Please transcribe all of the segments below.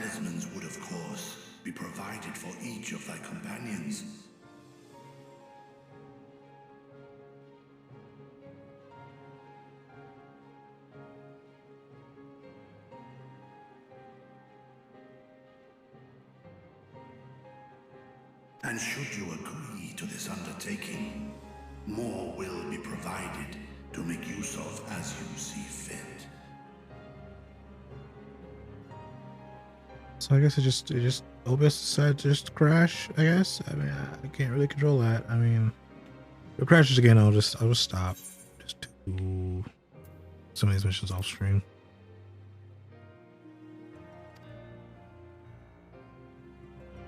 Talismans would, of course, be provided for each of thy companions. And should you agree to this undertaking, more will be provided to make use of as you see fit. So I guess it just OBS decided to just crash, I guess. I mean, I can't really control that. I mean, if it crashes again, I'll just stop. Just do some of these missions off screen.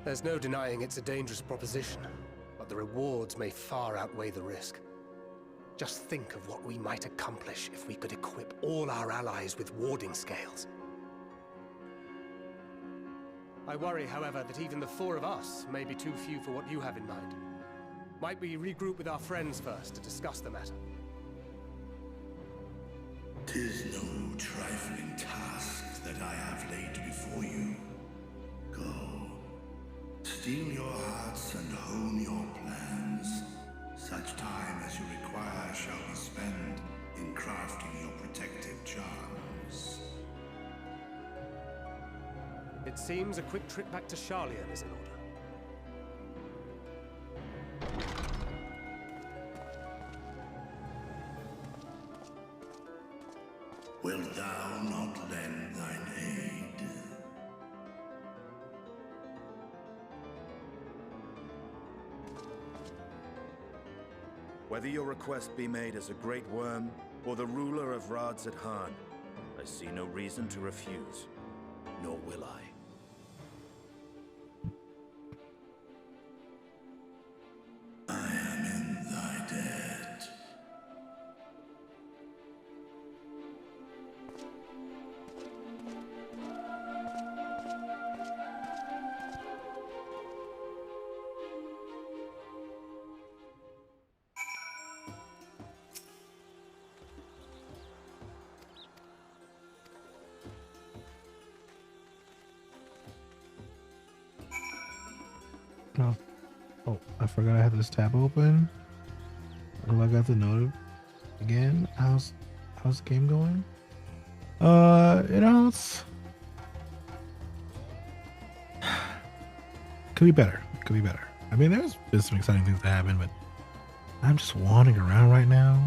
There's no denying it's a dangerous proposition, but the rewards may far outweigh the risk. Just think of what we might accomplish if we could equip all our allies with warding scales. I worry, however, that even the four of us may be too few for what you have in mind. Might we regroup with our friends first to discuss the matter? 'Tis no trifling task that I have laid before you. Go. Steel your hearts and hone your plans. Such time as you require shall be spent in crafting your protective charms. It seems a quick trip back to Charlian is in order. Wilt thou not lend thine aid? Whether your request be made as a great worm or the ruler of Rads at Han, I see no reason to refuse, nor will I. I am in thy debt. Oh, I forgot I had this tab open. Oh, I got the note again. How's the game going? You know, it's could be better. Could be better. I mean, there's been some exciting things that happen, but I'm just wandering around right now,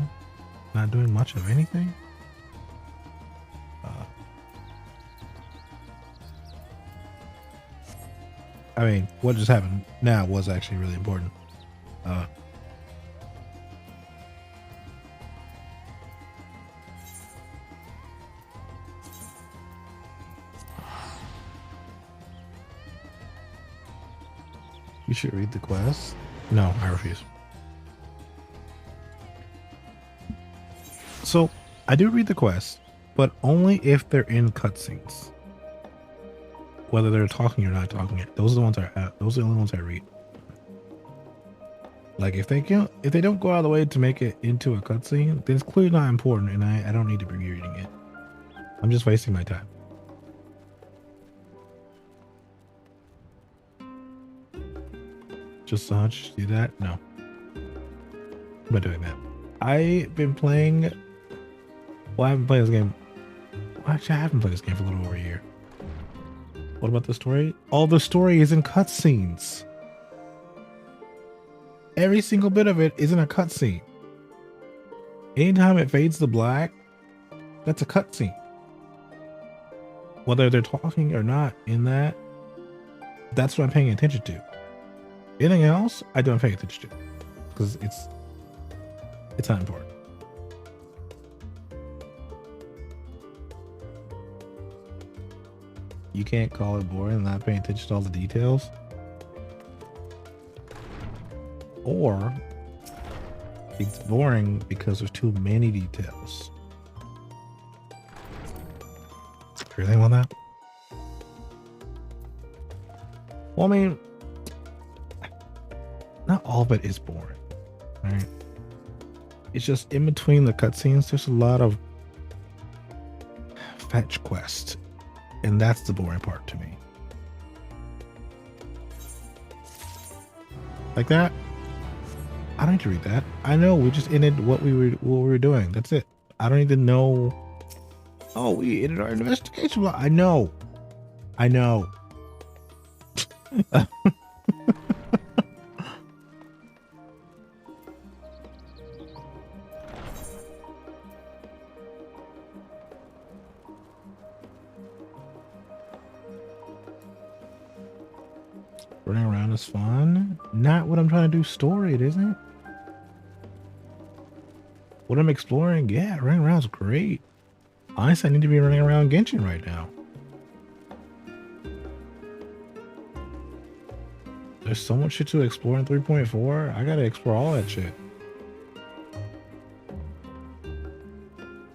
not doing much of anything. I mean, what just happened now was actually really important. You should read the quest. No, I refuse. So, I do read the quest, but only if they're in cutscenes. Whether they're talking or not talking, those are the ones those are the only ones I read. Like if they don't go out of the way to make it into a cutscene, then it's clearly not important, and I don't need to be reading it. I'm just wasting my time. Just a hunch, do that? No, I'm not doing that. I've been playing. Well, I haven't played this game. Well, actually, I haven't played this game for a little over a year. What about the story? All the story is in cutscenes. Every single bit of it is in a cutscene. Anytime it fades to black, that's a cutscene. Whether they're talking or not in that, that's what I'm paying attention to. Anything else, I don't pay attention to because it's not important. You can't call it boring and not paying attention to all the details. Or it's boring because there's too many details. You really want that? Well, I mean, not all of it is boring, right? It's just in between the cutscenes, there's a lot of fetch quests. And that's the boring part to me. Like that? I don't need to read that. I know we just ended what we were doing. That's it. I don't need to know. Oh, we ended our investigation. I know. I know. Running around is fun. Not what I'm trying to do. Story, it isn't. What I'm exploring, yeah, running around is great. Honestly, I need to be running around Genshin right now. There's so much shit to explore in 3.4. I gotta explore all that shit.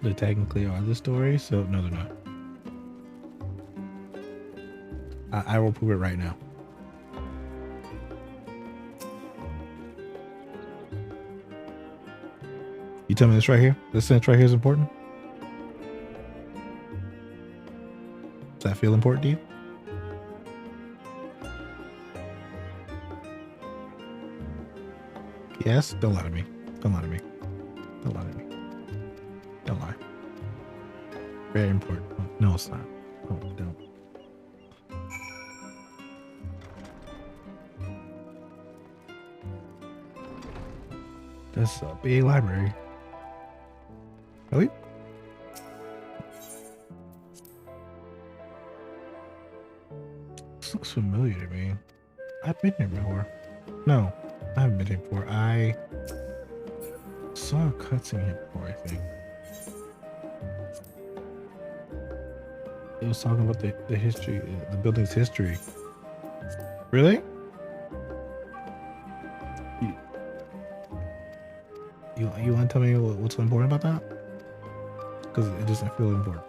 They technically are the story, so no, they're not. I will prove it right now. You tell me this right here? This sentence right here is important? Does that feel important to you? Yes? Don't lie to me. Don't lie to me. Don't lie to me. Don't lie. Very important. No, it's not. Oh, don't. That's a big library. Really? This looks familiar to me. I've been here before. No, I haven't been here before. I saw a cutscene here before, I think. It was talking about the history, the building's history. Really? You want to tell me what's important about that? Because it doesn't feel important.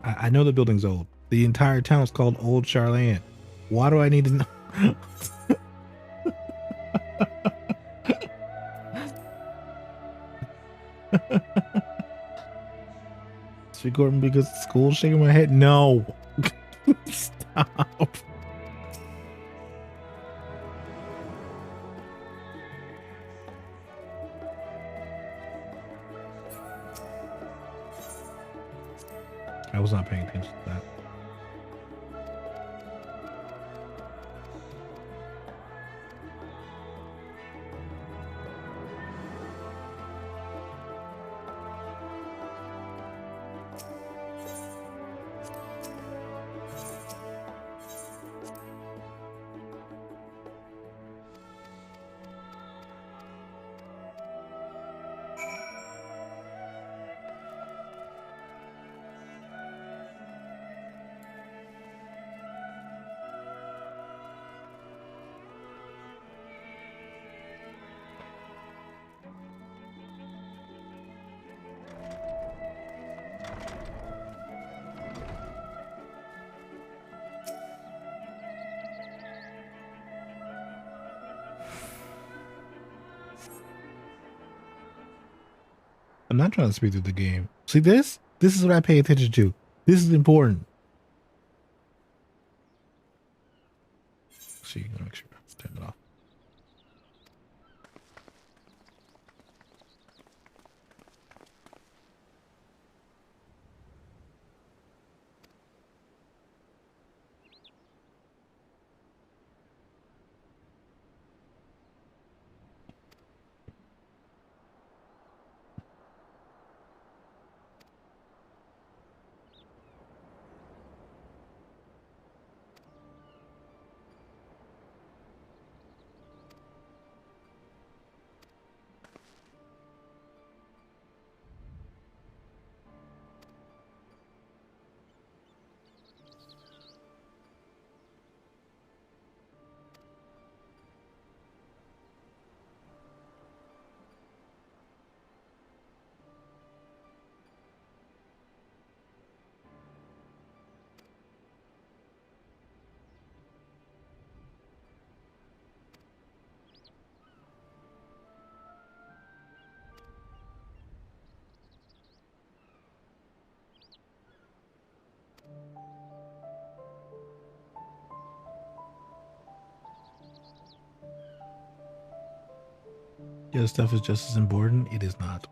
I know the building's old. The entire town is called Old Charlotte. Why do I need to know? It's recording because school's shaking my head. No. Stop. I was not paying attention to that. I'm not trying to speed through the game. See this? This is what I pay attention to. This is important. See, make sure I turn it off. The other stuff is just as important. It is not.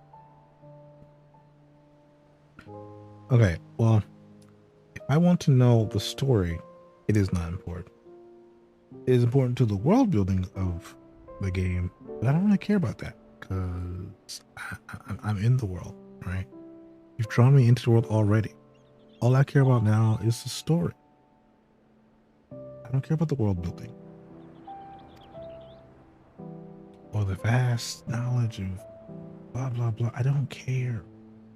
Okay, well, if I want to know the story, it is not important. It is important to the world building of the game, but I don't really care about that because I'm in the world, right? You've drawn me into the world already. All I care about now is the story. I don't care about the world building or the vast knowledge of blah, blah, blah. I don't care.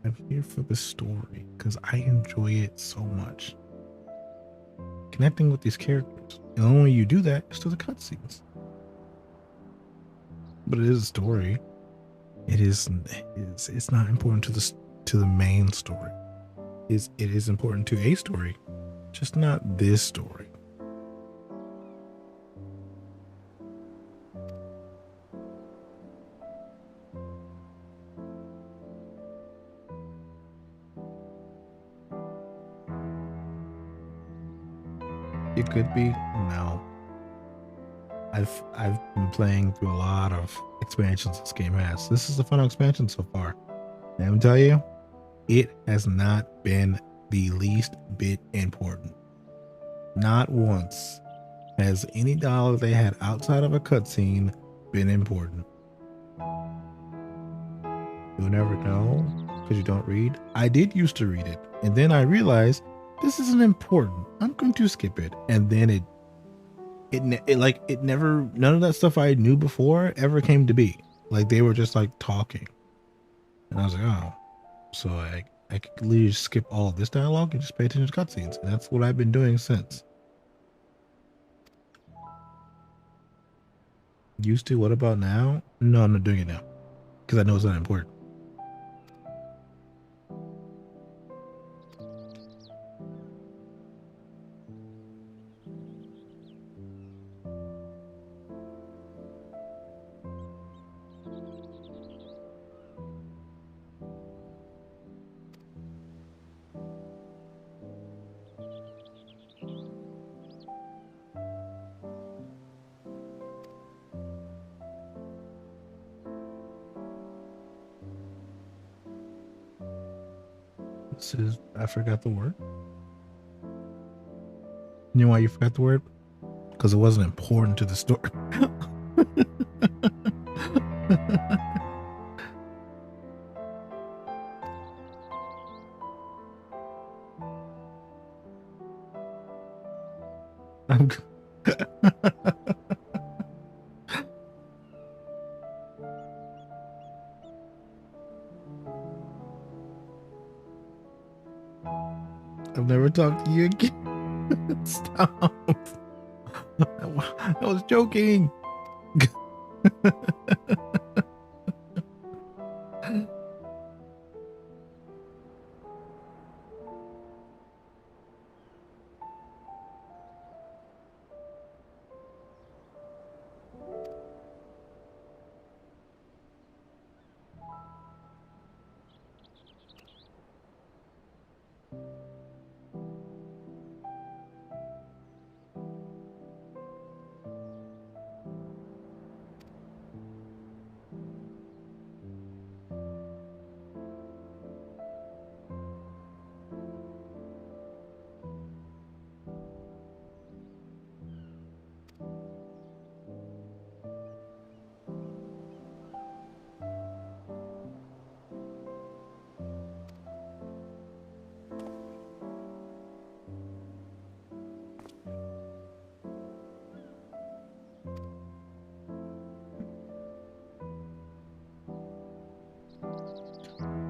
I'm here for the story because I enjoy it so much. Connecting with these characters. And the only way you do that is through the cutscenes. But it is a story. It's not important to the main story. It is important to a story, just not this story. It could be. No. I've been playing through a lot of expansions this game has. This is the final expansion so far. And I'm telling you, it has not been the least bit important. Not once has any dialogue they had outside of a cutscene been important. You'll never know because you don't read. I did used to read it, and then I realized this isn't important. I'm going to skip it, and then it never, none of that stuff I knew before ever came to be. Like they were just like talking, and I was like, oh, so I could literally just skip all of this dialogue and just pay attention to cutscenes, and that's what I've been doing since. Used to. What about now? No, I'm not doing it now because I know it's not important. This is, I forgot the word. You know why you forgot the word? Because it wasn't important to the story. I'm I've never talked to you again. Stop. I was joking.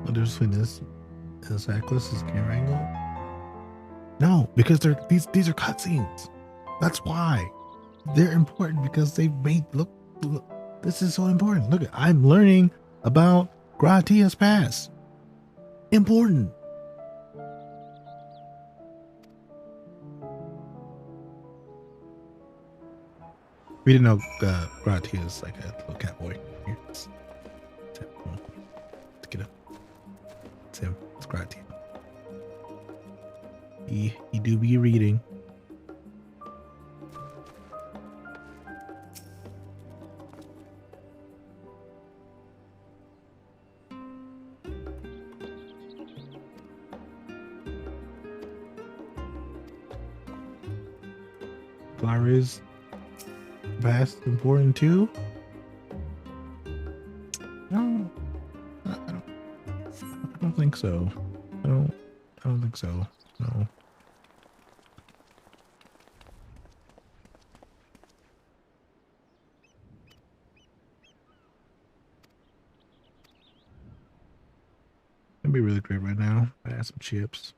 What difference between this and Zackless is camera angle? No, because these are cutscenes. That's why. They're important because they made look this is so important. Look, I'm learning about Gratia's past. Important. We didn't know Gratia's like a little cat boy. Here, it's him. Let's get him. It's him. It's Gratia. He do be reading. Flower is vast important too? No, I don't think so. I don't think so. No. It'd be really great right now. I had some chips.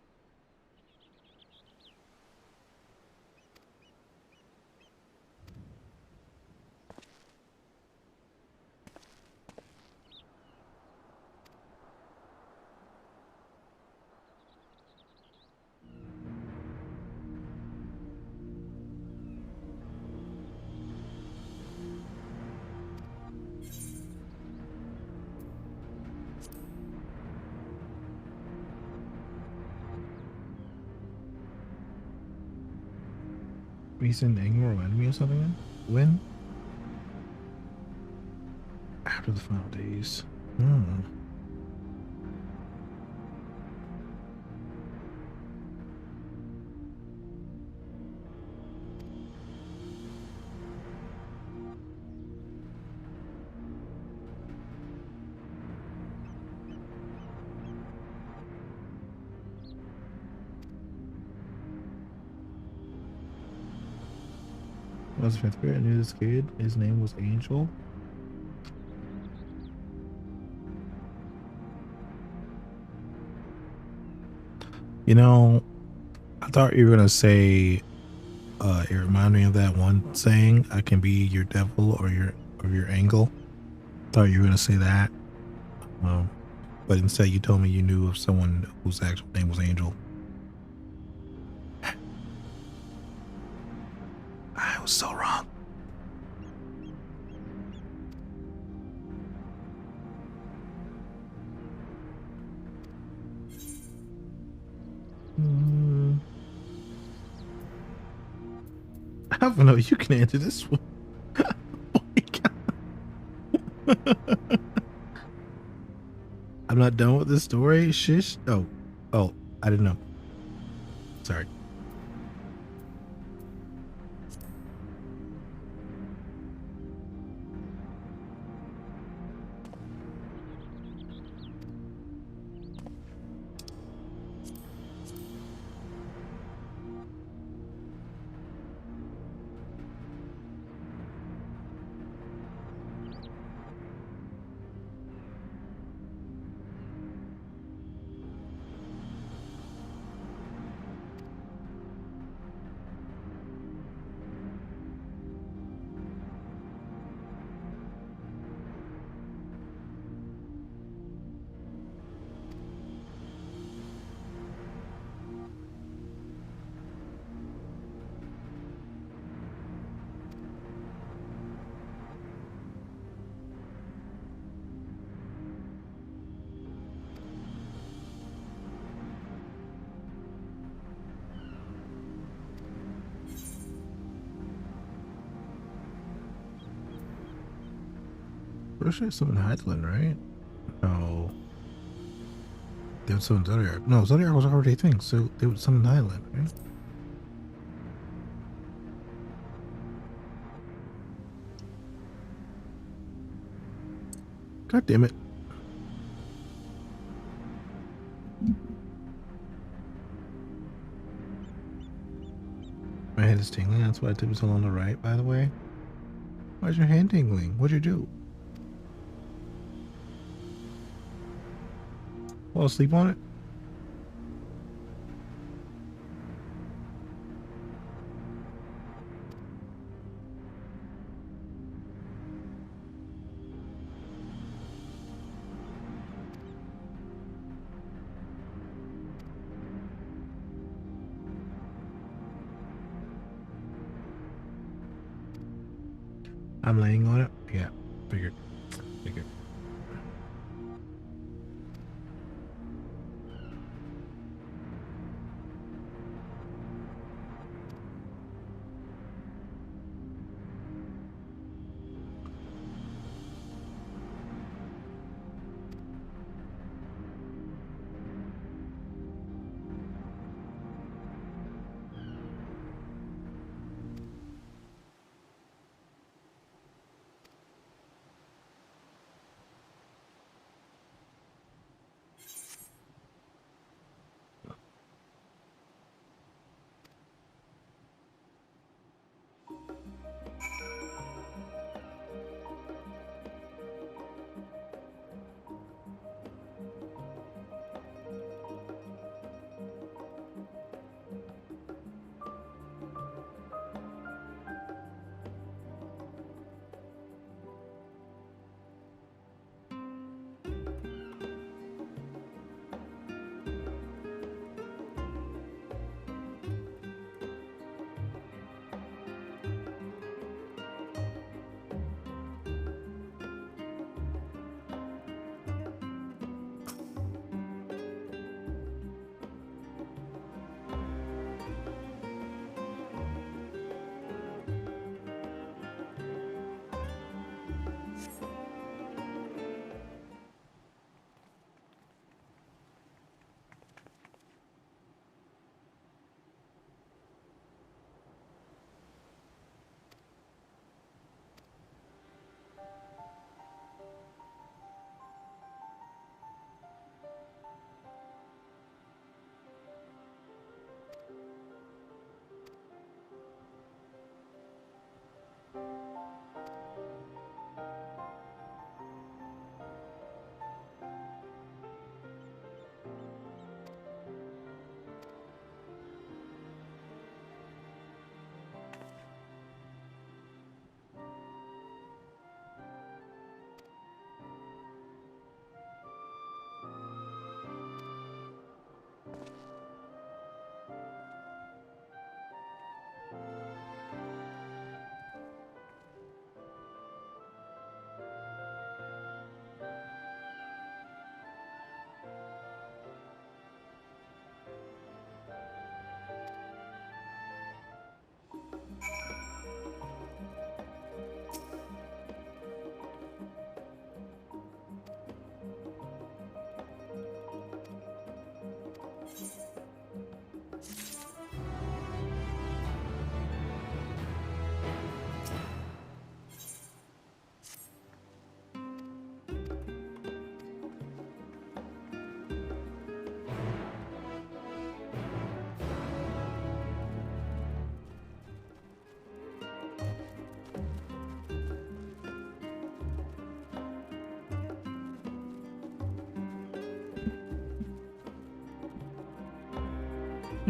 Recent anger reminded me of something. When? After the final days. Hmm. When I was fifth grade, I knew this kid. His name was Angel. You know, I thought you were gonna say it reminded me of that one saying, I can be your devil or your angel. Thought you were gonna say that. But instead you told me you knew of someone whose actual name was Angel. I was so wrong. I don't know. You can answer this one. Oh my God. I'm not done with this story. Shish. Oh, I didn't know. Sorry. First I summon Heidland, right? No. They would summon Zodiac. No, Zodiac was already a thing, so they would summon Heidland, right? God damn it. My head is tingling, that's why it took me so long to write, by the way. Why's your hand tingling? What'd you do? Fall asleep on it? I'm laying on it? Yeah, figured.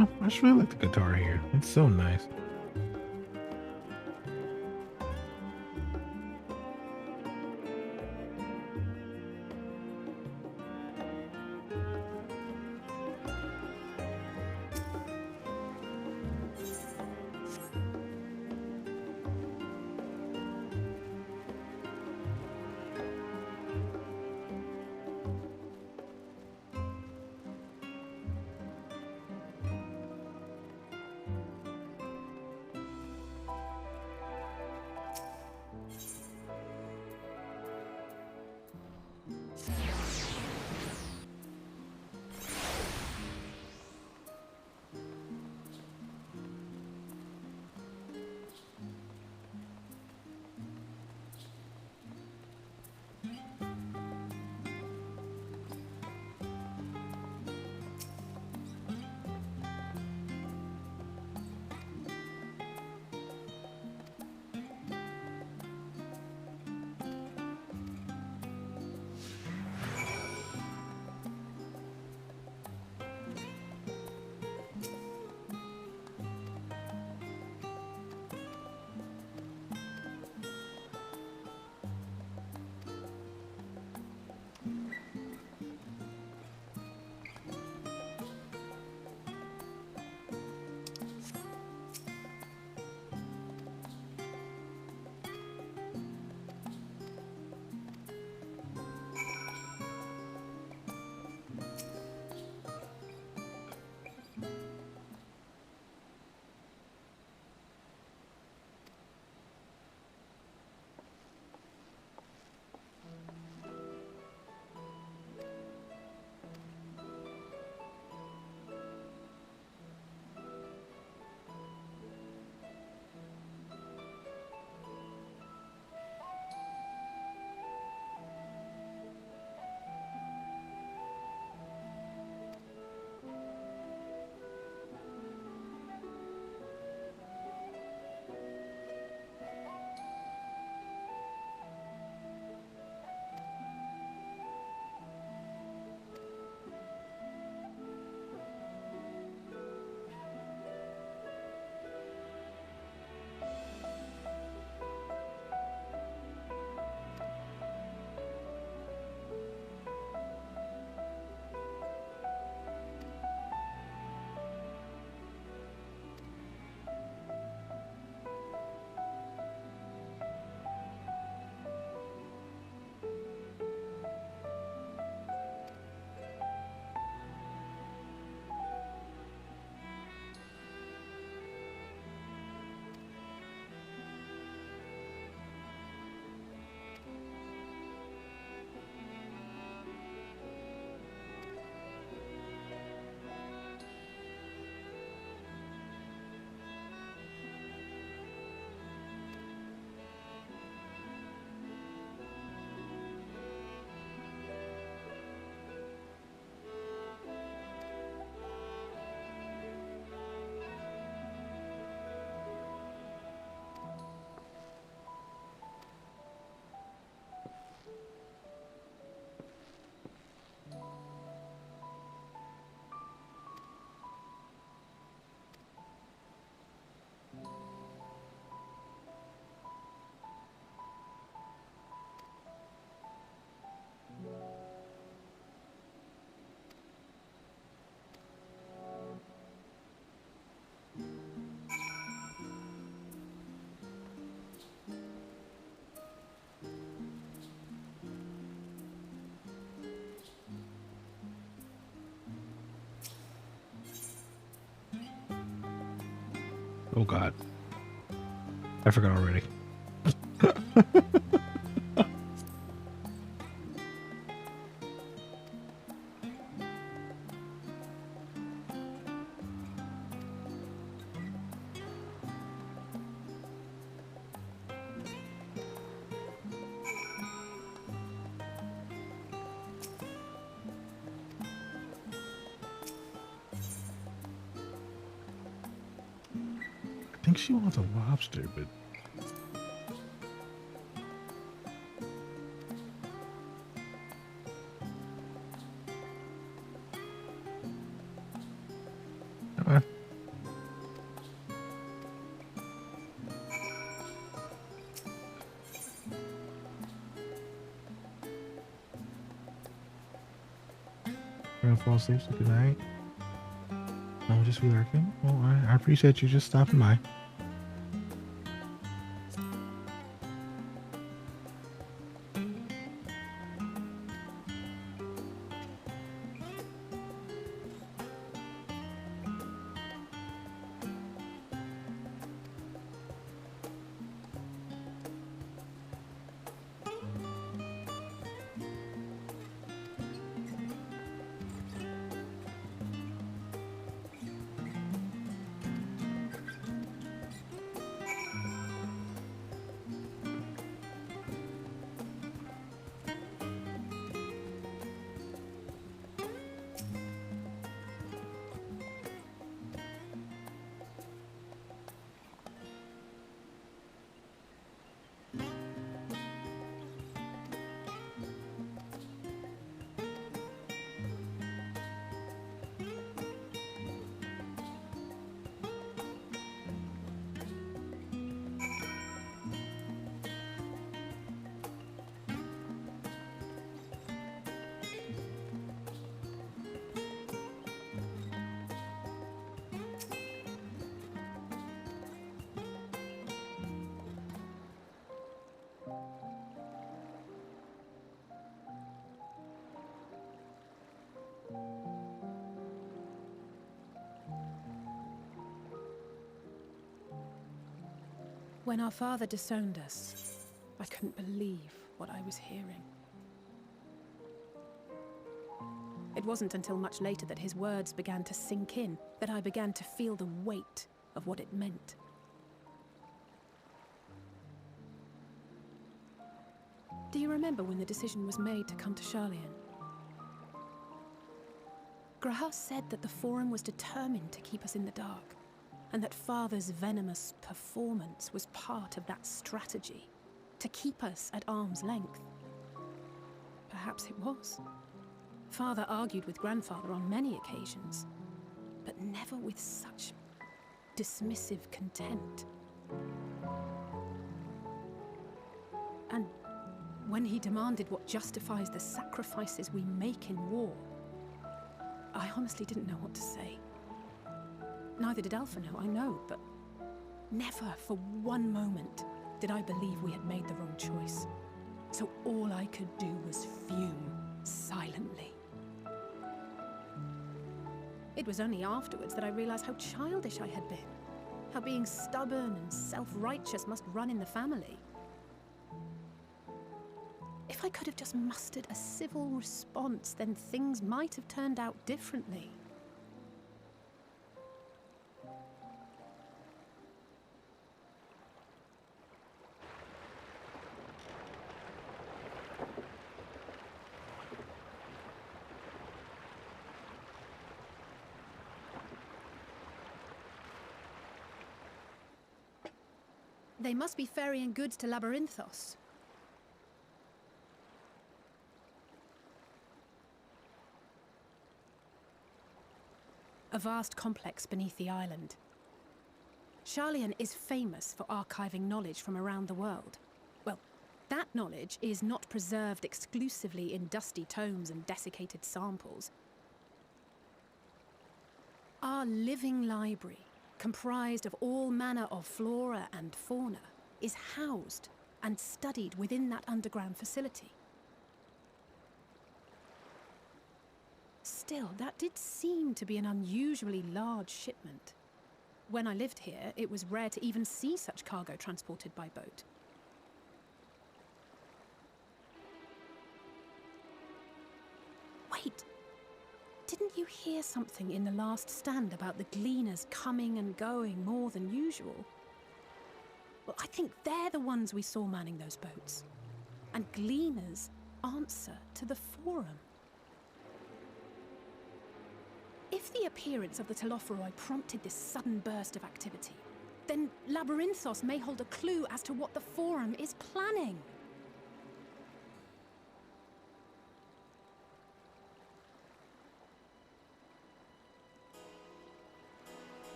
know, I just really like the guitar here. It's so nice. Oh God, I forgot already. I think she wants a lobster, but We're gonna fall asleep, so good night. No, just relaxing. Well, I appreciate you just stopping by. When our father disowned us, I couldn't believe what I was hearing. It wasn't until much later that his words began to sink in, that I began to feel the weight of what it meant. Do you remember when the decision was made to come to Sharlayan? Graham said that the Forum was determined to keep us in the dark, and that Father's venomous performance was part of that strategy, to keep us at arm's length. Perhaps it was. Father argued with Grandfather on many occasions, but never with such dismissive contempt. And when he demanded what justifies the sacrifices we make in war, I honestly didn't know what to say. Neither did Alpha know, I know, but never for one moment did I believe we had made the wrong choice. So all I could do was fume silently. It was only afterwards that I realized how childish I had been, how being stubborn and self-righteous must run in the family. If I could have just mustered a civil response, then things might have turned out differently. They must be ferrying goods to Labyrinthos. A vast complex beneath the island. Sharlayan is famous for archiving knowledge from around the world. Well, that knowledge is not preserved exclusively in dusty tomes and desiccated samples. Our living library, comprised of all manner of flora and fauna, is housed and studied within that underground facility. Still, that did seem to be an unusually large shipment. When I lived here, it was rare to even see such cargo transported by boat. Wait! Didn't you hear something in the last stand about the gleaners coming and going more than usual? Well, I think they're the ones we saw manning those boats. And gleaners answer to the Forum. If the appearance of the Telophoroi prompted this sudden burst of activity, then Labyrinthos may hold a clue as to what the Forum is planning.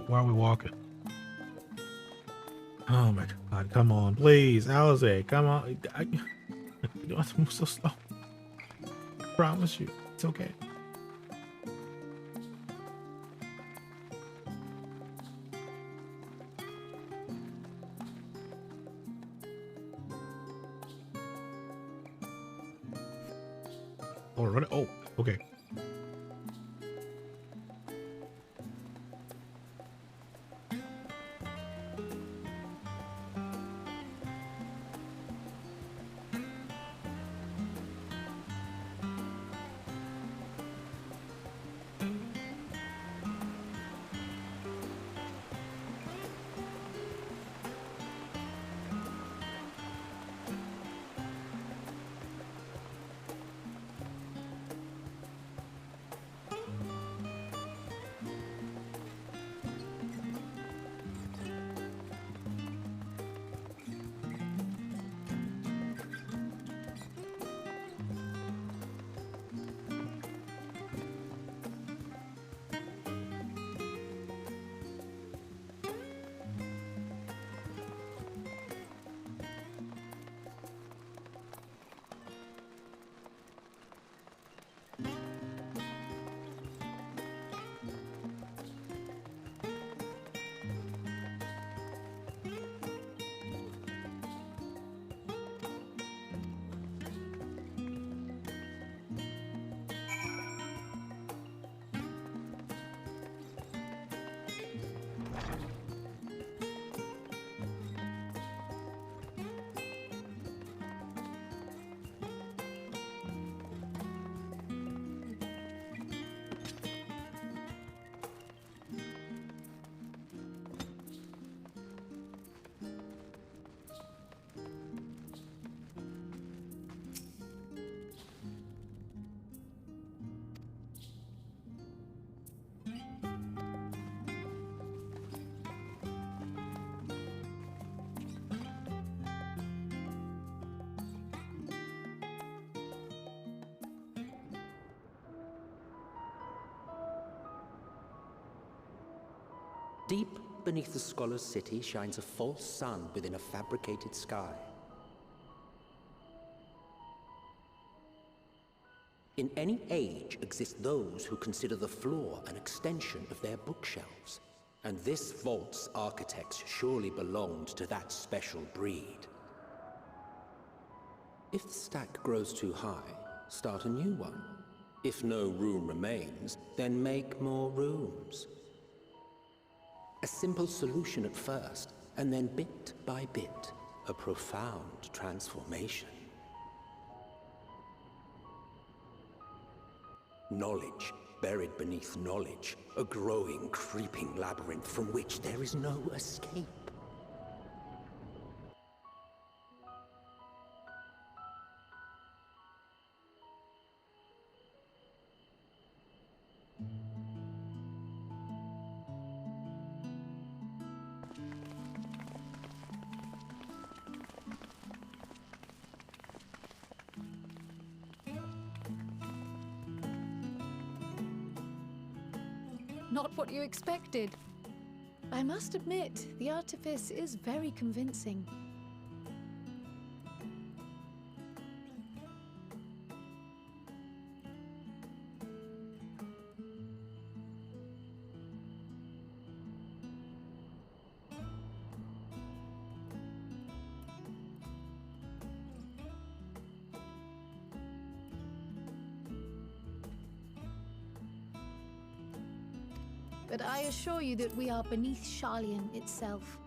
Why are we walking? Oh my god, come on, please, Alize, come on. You don't have to move so slow. I promise you, it's okay. Oh, run it. Oh, okay. Deep beneath the scholar's city shines a false sun within a fabricated sky. In any age exist those who consider the floor an extension of their bookshelves, and this vault's architects surely belonged to that special breed. If the stack grows too high, start a new one. If no room remains, then make more rooms. A simple solution at first, and then bit by bit, a profound transformation. Knowledge buried beneath knowledge, a growing, creeping labyrinth from which there is no escape. Not what you expected. I must admit, the artifice is very convincing. But I assure you that we are beneath Sharlayan itself.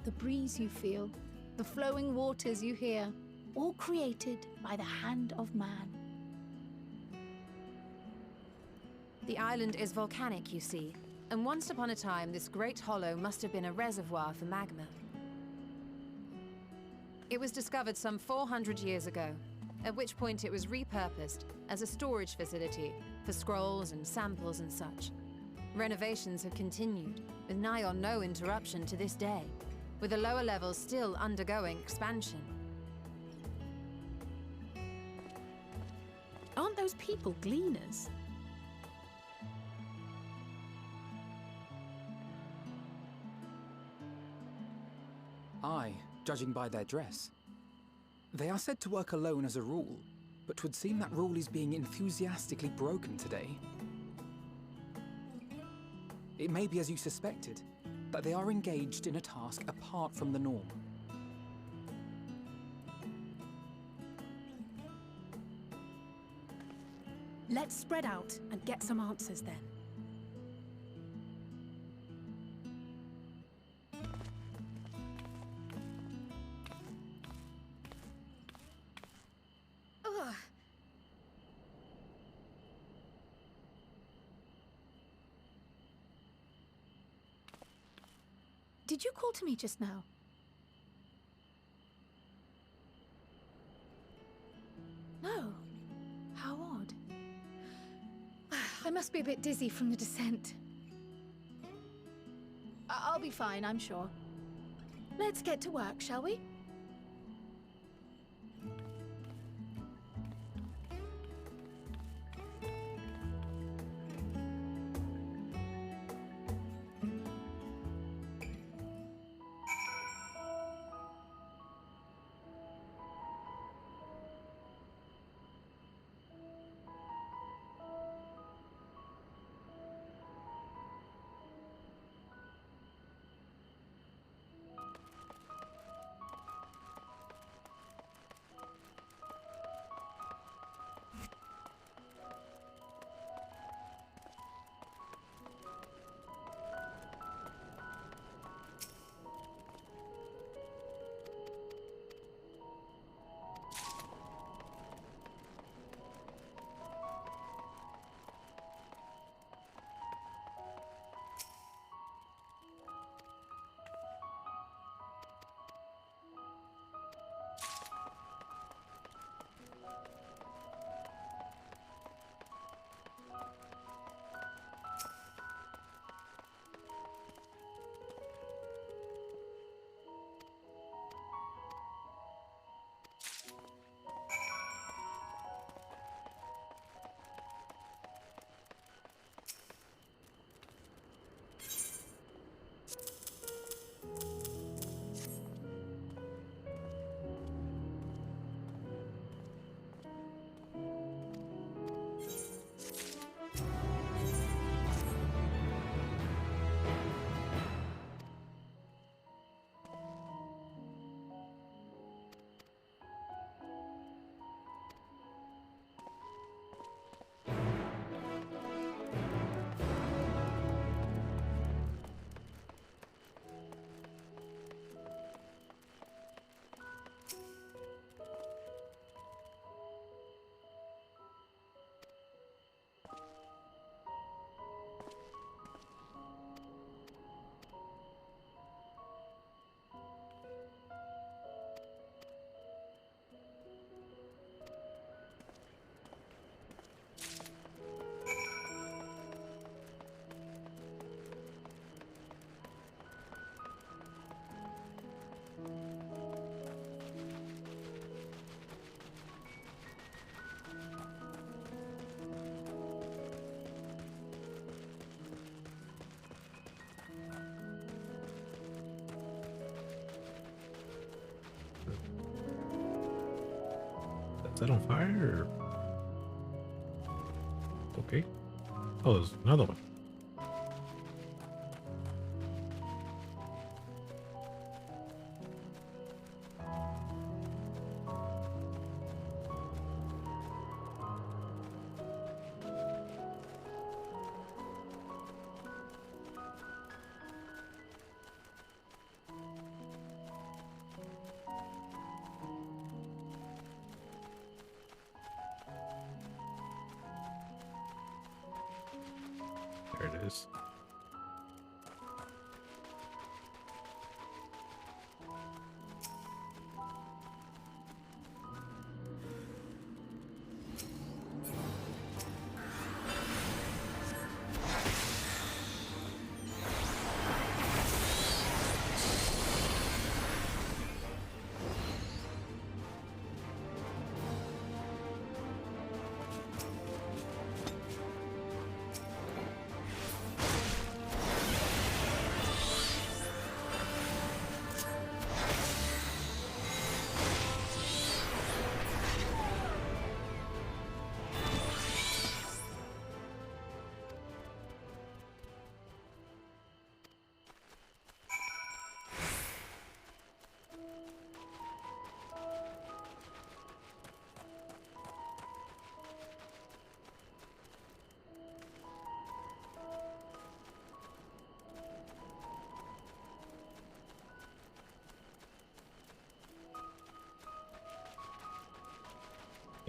The breeze you feel, the flowing waters you hear, all created by the hand of man. The island is volcanic, you see, and once upon a time this great hollow must have been a reservoir for magma. It was discovered some 400 years ago, at which point it was repurposed as a storage facility for scrolls and samples and such. Renovations have continued, with nigh or no interruption to this day, with the lower levels still undergoing expansion. Aren't those people gleaners? Aye, judging by their dress. They are said to work alone as a rule, but 'twould seem that rule is being enthusiastically broken today. It may be as you suspected, that they are engaged in a task apart from the norm. Let's spread out and get some answers then. Ugh. Did you call to me just now? No. How odd. I must be a bit dizzy from the descent. I'll be fine, I'm sure. Let's get to work, shall we? Is that on fire? Or... Okay. Oh, there's another one. There it is.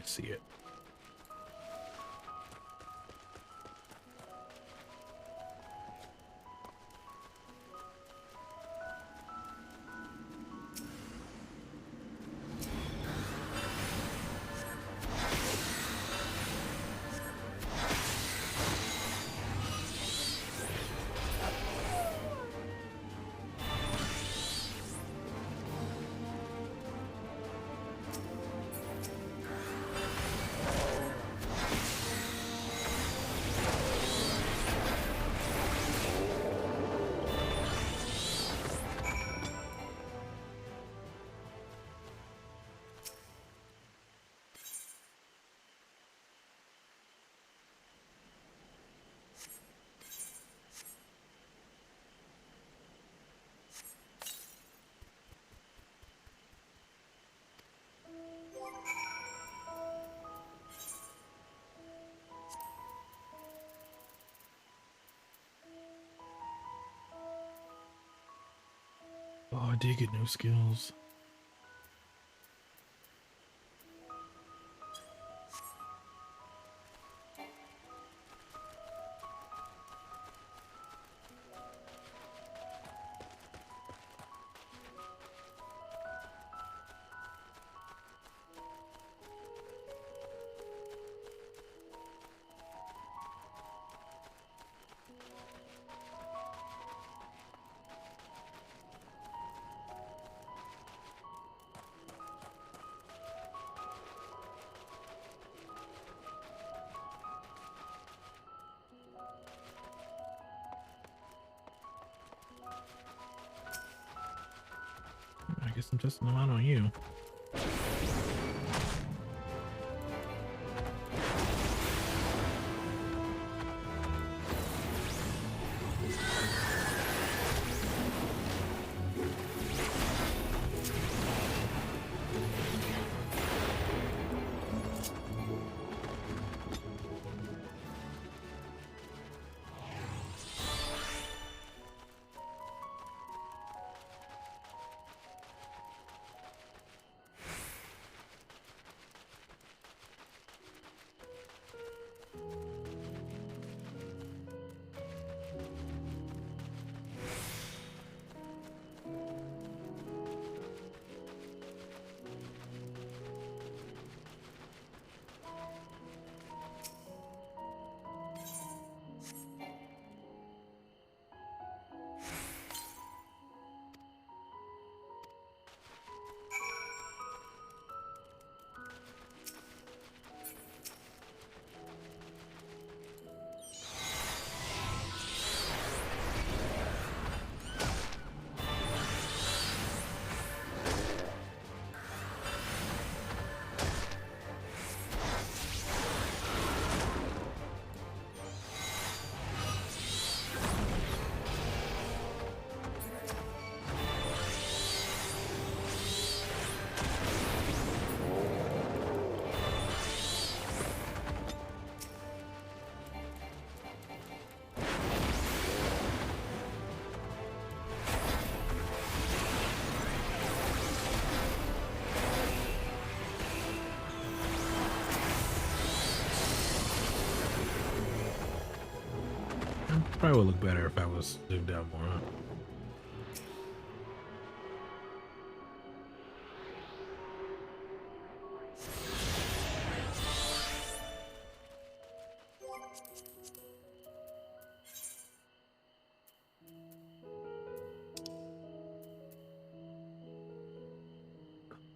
see it. Oh, I did get new skills. I guess I'm testing them out on you. Probably would look better if I was zoomed out more, huh?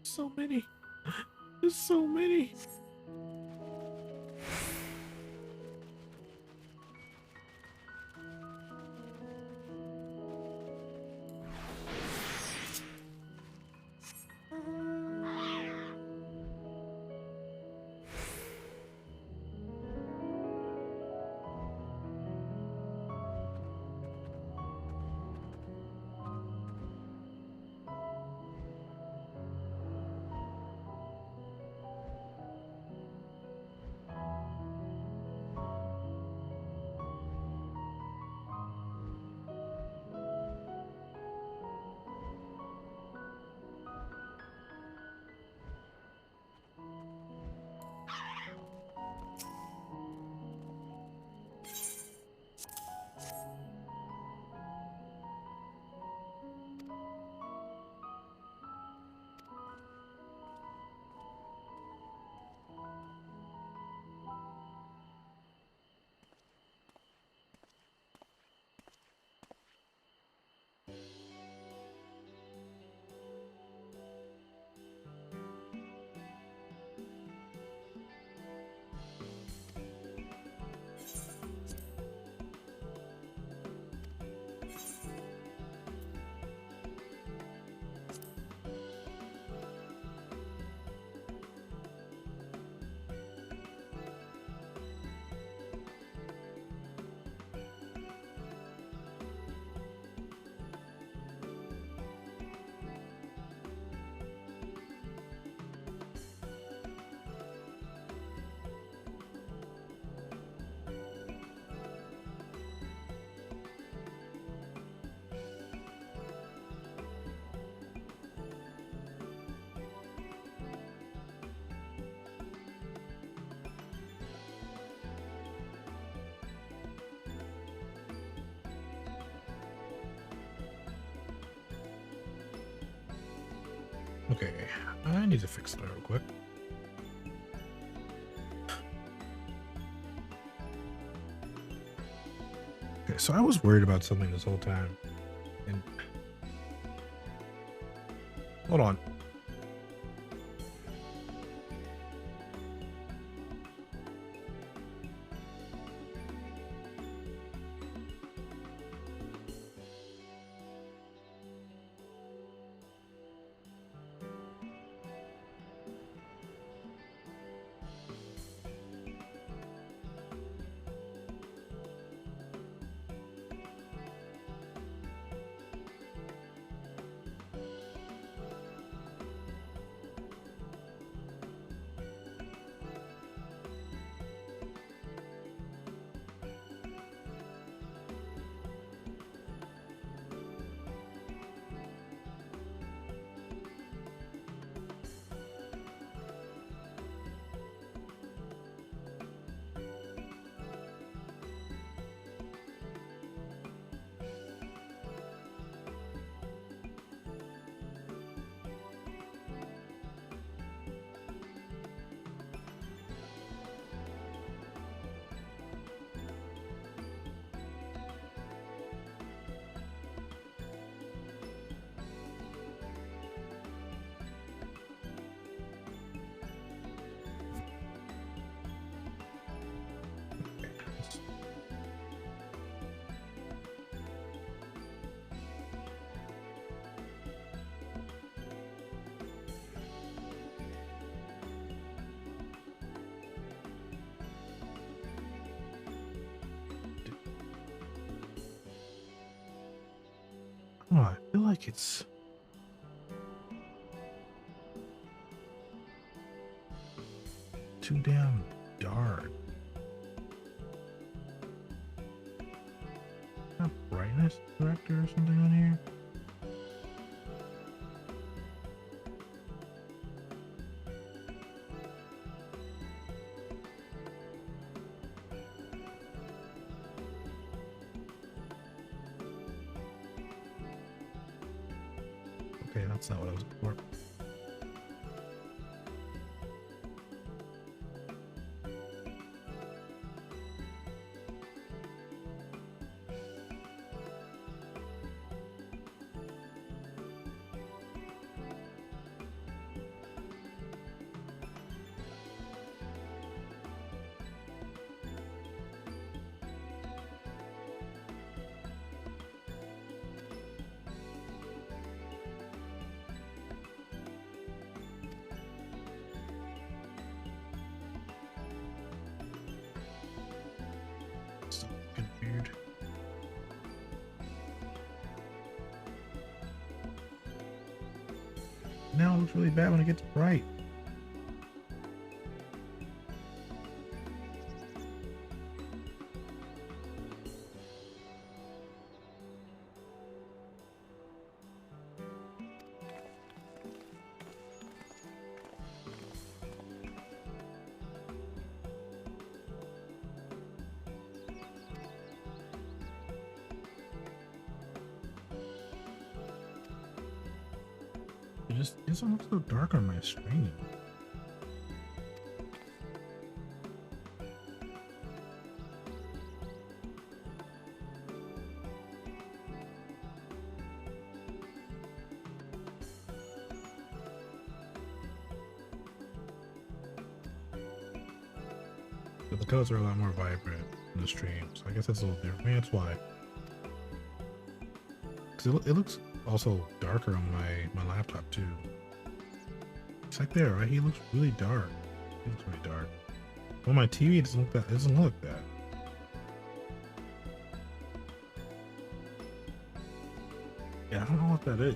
So many. There's so many. Okay, I need to fix that real quick. Okay, so I was worried about something this whole time. And hold on. Oh, I feel like it's too damn dark. Not brightness director or something on here. Okay, that's not what I was looking for. Still looking weird. Now it looks really bad when it gets bright. It just doesn't look so dark on my screen. But the colors are a lot more vibrant in the stream, so I guess that's a little different. Maybe that's why. 'Cause it looks also darker on my laptop too. It's like there, right? He looks really dark. He looks really dark. On my TV, it doesn't look that. It doesn't look that. Yeah, I don't know what that is.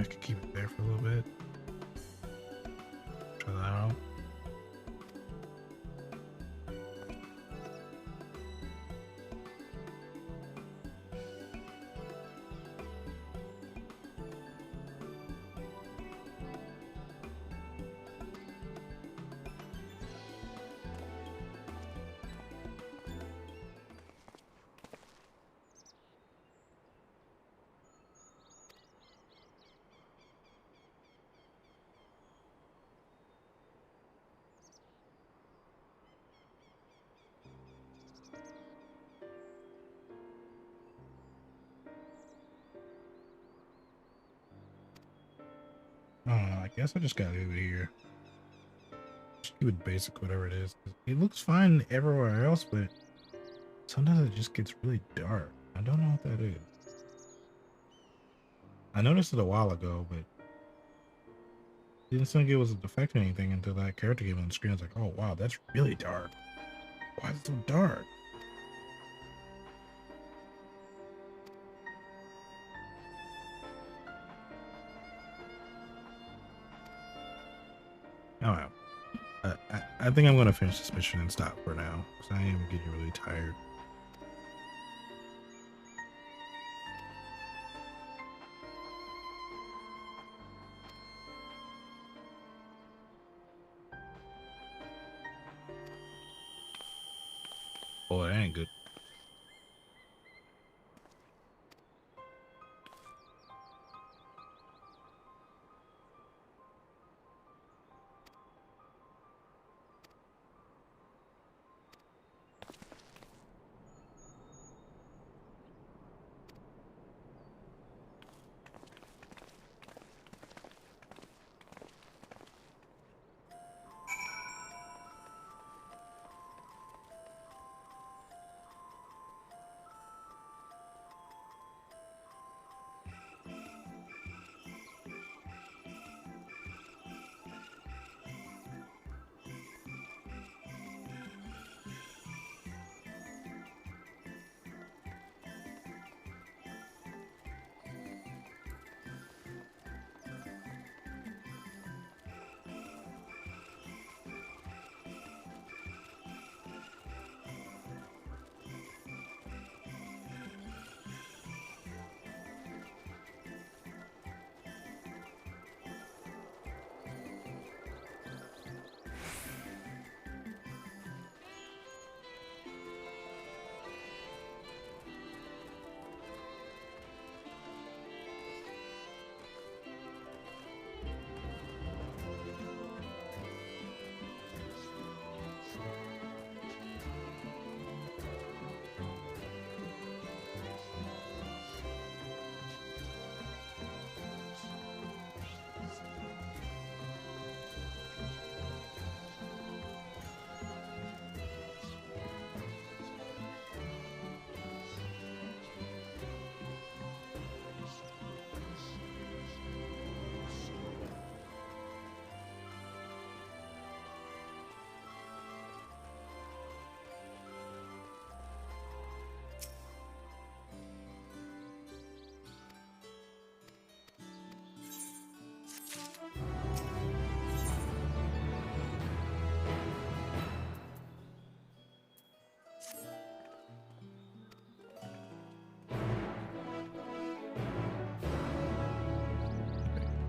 could keep it there for a little bit. Try that out. I guess I just gotta leave it here. Just keep it basic, whatever it is. It looks fine everywhere else, but sometimes it just gets really dark. I don't know what that is. I noticed it a while ago, but didn't think it was a defect or anything until that character came on the screen. I was like, oh wow, that's really dark. Why is it so dark? Oh well. I think I'm gonna finish this mission and stop for now, because I am getting really tired. Boy, that ain't good.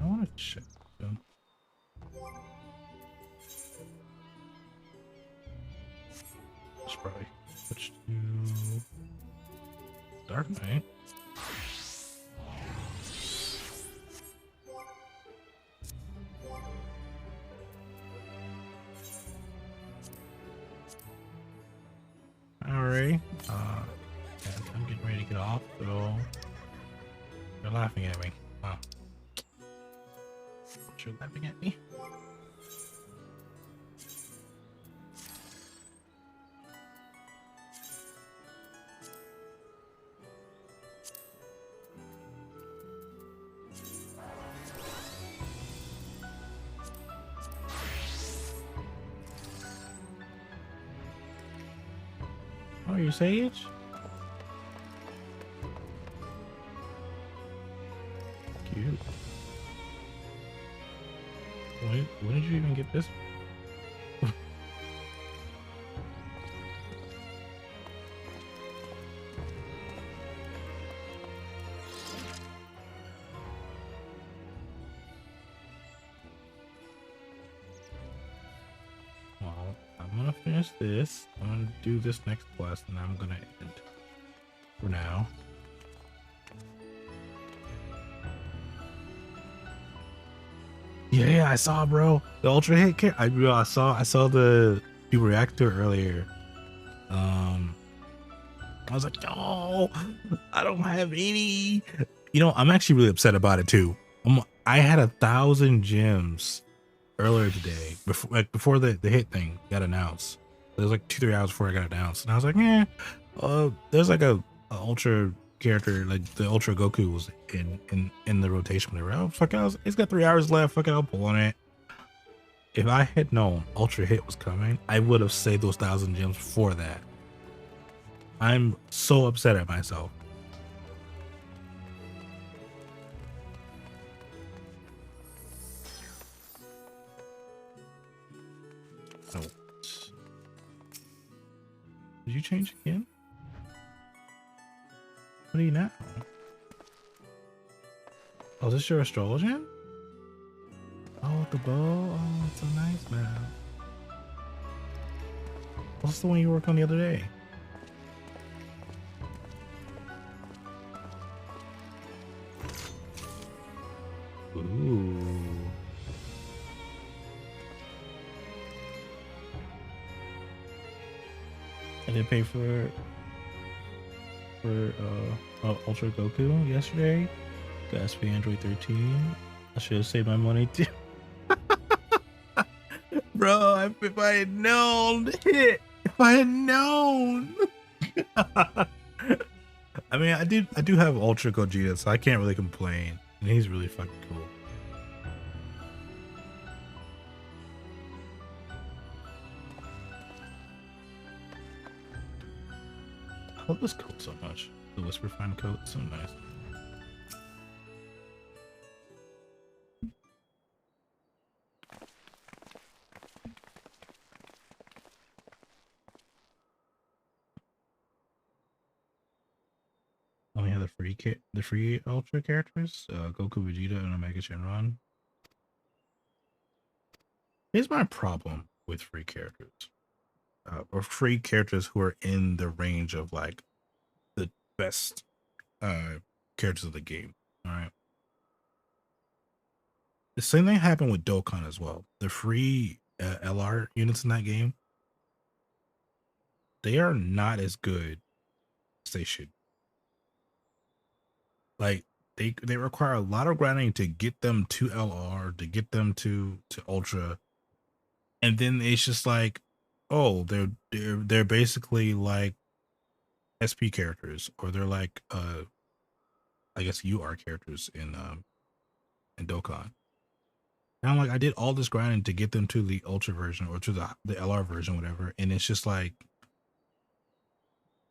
I want to check them. Let's probably switch to Dark Knight. Alright. I'm getting ready to get off, so you're laughing at me. Wow. You're laughing at me. Oh, you Sage? Cute. When did you even get this? Well, I'm gonna finish this. I'm gonna do this next quest, and I'm gonna end for now. Yeah, I saw, bro. The ultra hit kit. I saw the people react to it earlier. I was like, no, I don't have any. You know, I'm actually really upset about it too. I had 1,000 gems earlier today, before the hit thing got announced. It was like 2-3 hours before I got announced, and I was like, there's like a ultra character, like the Ultra Goku was in the rotation whenever. Oh fuck it, it's got 3 hours left. Fuck it, I'll pull on it. If I had known Ultra Hit was coming, I would have saved those 1,000 gems for that. I'm so upset at myself. Oh. Did you change again? What are you now? Oh, is this your astrologian? Oh, the bow. Oh, it's so nice now. What's the one you worked on the other day? Ooh. I didn't pay for Ultra Goku yesterday. Got SP Android 13. I should have saved my money too. Bro, if I had known, if I had known. I mean, I do have Ultra Gogeta, so I can't really complain. And he's really fucking cool. I love this coat so much. The Whisper Fine coat, so nice. Only have the free Ultra characters, Goku, Vegeta, and Omega Shenron. Here's my problem with free characters, or free characters who are in the range of like the best characters of the game. All right. The same thing happened with Dokkan as well. The free LR units in that game, they are not as good as they should. Like they require a lot of grinding to get them to LR, to get them to Ultra, and then it's just like, oh, they're basically like SP characters, or they're like I guess UR characters in Dokkan. And I'm like, I did all this grinding to get them to the Ultra version or to the LR version, whatever, and it's just like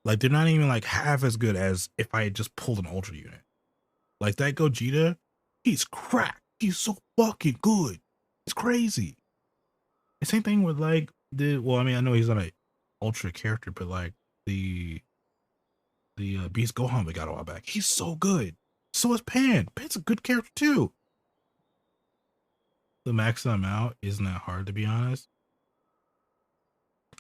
they're not even like half as good as if I had just pulled an Ultra unit. Like that Gogeta, he's cracked. He's so fucking good. It's crazy. The same thing with like well, I mean, I know he's not an Ultra character, but like the Beast Gohan we got a while back. He's so good. So is Pan. Pan's a good character too. The max them out isn't that hard, to be honest.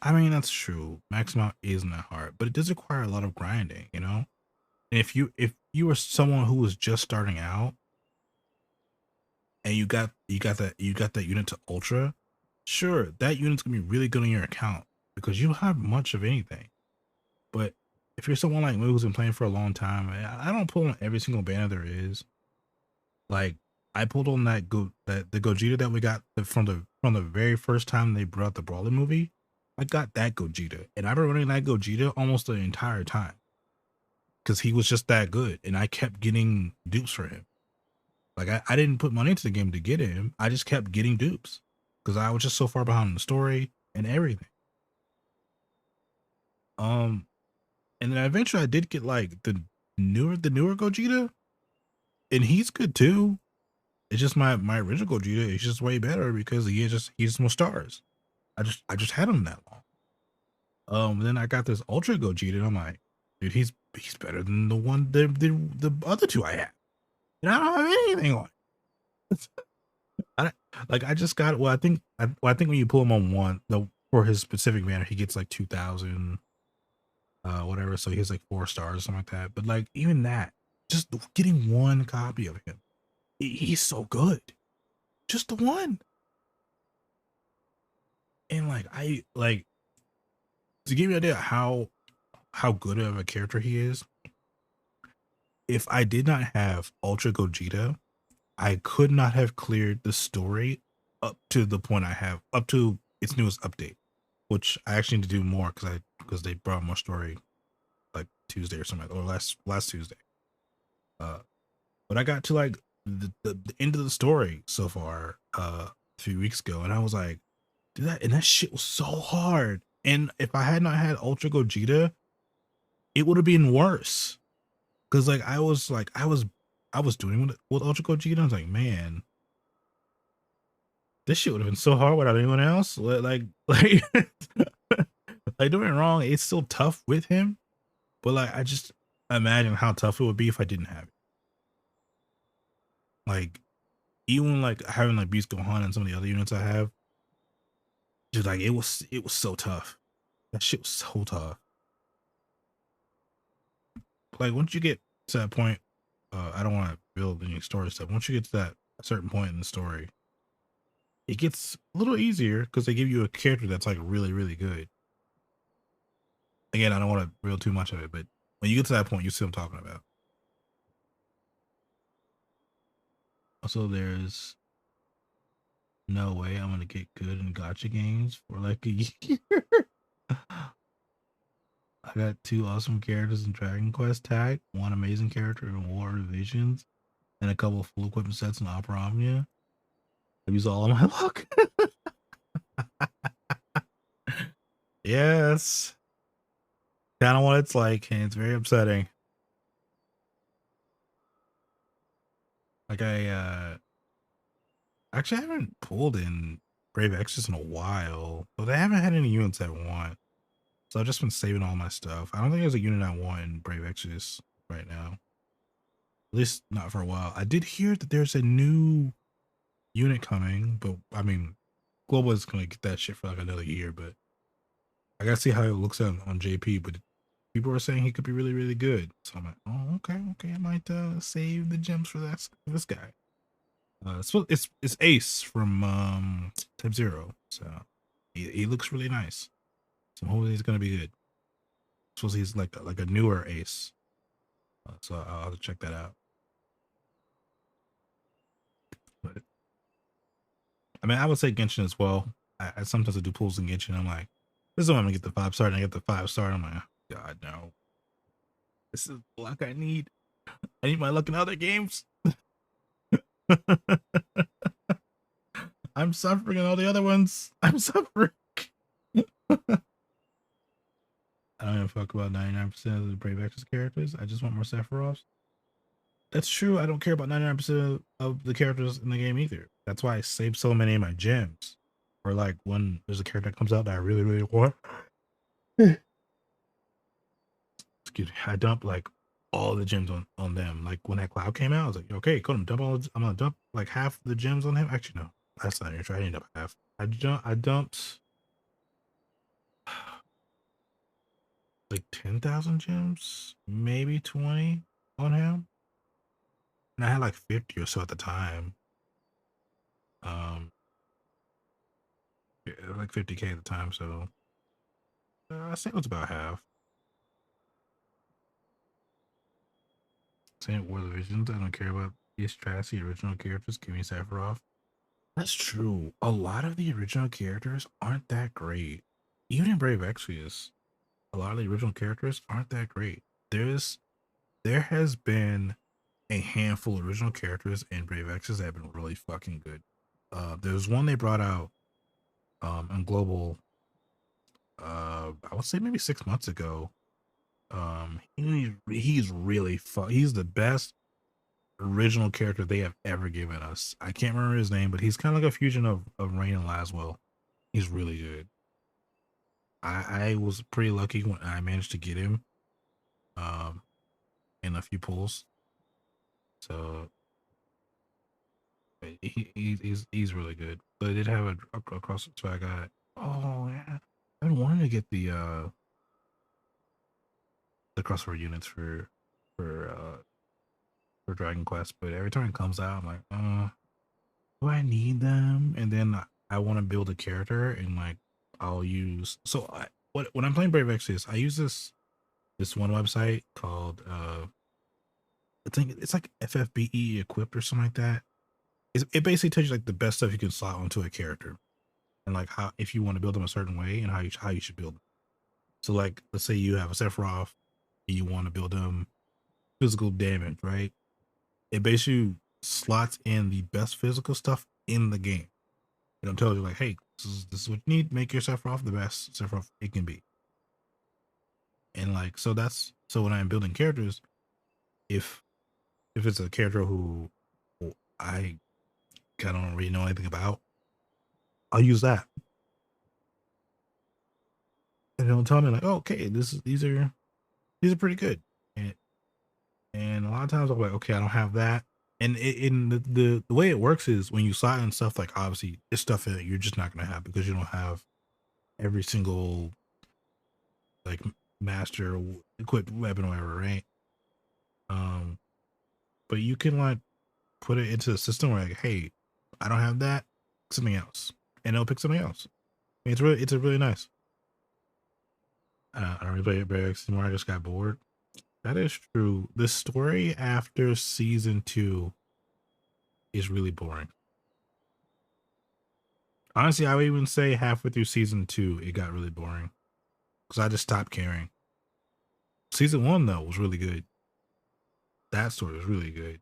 I mean, that's true. Max them out isn't that hard, but it does require a lot of grinding, you know? And if you were someone who was just starting out and you got that unit to Ultra, sure, that unit's gonna be really good on your account because you don't have much of anything. But if you're someone like me who's been playing for a long time, I don't pull on every single banner there is. Like I pulled on the Gogeta that we got from the very first time they brought the Brawler movie. I got that Gogeta, and I've been running that Gogeta almost the entire time because he was just that good, and I kept getting dupes for him. Like I didn't put money into the game to get him. I just kept getting dupes because I was just so far behind in the story and everything. And then eventually I did get like the newer Gogeta, and he's good too. It's just my original Gogeta is just way better because he's more stars. I just had him that long. Then I got this Ultra Gogeta, and I'm like, dude, he's better than the other two I have. And I don't have anything on. I just got I think when you pull him on one for his specific banner, he gets like 2,000 whatever, so he has like 4 stars or something like that. But like even that, just getting one copy of him, he's so good. Just the one. And to give you an idea how good of a character he is, if I did not have Ultra Gogeta, I could not have cleared the story up to the point I have, up to its newest update, which I actually need to do more because they brought more story like Tuesday or something, or last Tuesday. But I got to like the end of the story so far a few weeks ago, and I was like, dude, that shit was so hard. And if I had not had Ultra Gogeta, it would have been worse. Cause like I was doing with Ultra Gogeta, I was like, man, this shit would have been so hard without anyone else. Like don't get me wrong, it's still tough with him, but like I just imagine how tough it would be if I didn't have it. Like even like having like Beast Gohan and some of the other units I have, just like it was so tough. That shit was so tough. Like once you get to that point, I don't want to build any story stuff. Once you get to that certain point in the story, it gets a little easier because they give you a character that's like really, really good. Again, I don't want to build too much of it, but when you get to that point, you see what I'm talking about. Also, there's no way I'm gonna get good in gacha games for like a year. I got 2 awesome characters in Dragon Quest Tag, 1 amazing character in War Visions, and a couple of full equipment sets in Opera Omnia. I've used all of my luck. Yes. Kind of what it's like, and it's very upsetting. Like actually I haven't pulled in Brave Exodus in a while, but I haven't had any units I want. So I've just been saving all my stuff. I don't think there's a unit I want in Brave Exodus right now. At least not for a while. I did hear that there's a new unit coming, but I mean, Global is gonna get that shit for like another year, but I gotta see how it looks on JP, but people are saying he could be really, really good. So I'm like, oh, okay, I might save the gems for this guy. So it's Ace from Type 0. So he looks really nice. So hopefully he's gonna be good. Suppose he's like a newer Ace. So I'll have to check that out. But I mean, I would say Genshin as well. I sometimes do pulls in Genshin. I'm like, this is when I'm gonna get the 5-star, and I get the 5-star. I'm like, oh, God, no. This is the luck I need. I need my luck in other games. I'm suffering in all the other ones. I'm suffering. I don't even fuck about 99% of the Brave Exodus characters. I just want more Sephiroths. That's true. I don't care about 99% of the characters in the game either. That's why I save so many of my gems. Or like when there's a character that comes out that I really, really want. Excuse me. I dump like all the gems on them. Like when that Cloud came out, I was like, okay, cool. I'm gonna dump like half the gems on him. Actually, no, that's not even true. I didn't dump half. I dumped like 10,000 gems, maybe 20 on him. And I had like 50 or so at the time. Yeah, like 50K at the time, so I say it was about half. Same War of the Visions. I don't care about these Tracy original characters. Give me Sephiroth. That's true. A lot of the original characters aren't that great. Even in Brave Exvius, a lot of the original characters aren't that great. There has been a handful of original characters in Brave Exvius that have been really fucking good. There's one they brought out on Global, I would say maybe 6 months ago. He's really fun. He's the best original character they have ever given us. I can't remember his name, but he's kind of like a fusion of Rain and Laswell. He's really good. I was pretty lucky when I managed to get him in a few pulls. So he's really good. But I did have a cross, so I got. Oh yeah, I've been wanting to get the crossover units for Dragon Quest, but every time it comes out, I'm like, do I need them? And then I want to build a character, and like I'll use. So when I'm playing Brave Exodus, I use this one website called I think it's like FFBE equipped or something like that. It basically tells you like the best stuff you can slot onto a character, and like how if you want to build them a certain way and how you should build them. So like let's say you have a Sephiroth and you want to build them physical damage, right? It basically slots in the best physical stuff in the game. It tells you like, hey, this is what you need. Make your Sephiroth the best Sephiroth it can be. And like so when I'm building characters, if it's a character who I kind of don't really know anything about, I'll use that. And it'll tell me like, oh, okay, these are pretty good. And a lot of times I'm like, okay, I don't have that. And in the way it works is when you slot in stuff, like obviously it's stuff that you're just not gonna have because you don't have every single like master equipped weapon or whatever, right? But you can like put it into the system where like, hey, I don't have that, something else, and it'll pick something else. It's really nice. I don't really play Brave Exodus anymore. I just got bored. That is true. The story after season 2 is really boring. Honestly, I would even say halfway through season 2, it got really boring because I just stopped caring. Season 1 though was really good. That story was really good.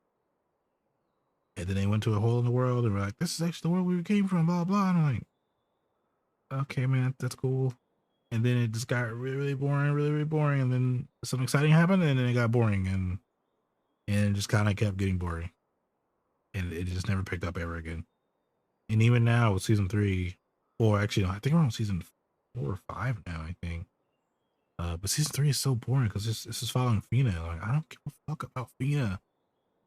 And then they went to a hole in the world and were like, "This is actually the world we came from." Blah blah. And I'm like, "Okay, man, that's cool." And then it just got really, really boring, really, really boring. And then something exciting happened, and then it got boring, and it just kind of kept getting boring, and it just never picked up ever again. And even now with season 3, or actually, I think we're on season 4 or 5 now. I think, but season 3 is so boring because this is following Fina. Like, I don't give a fuck about Fina.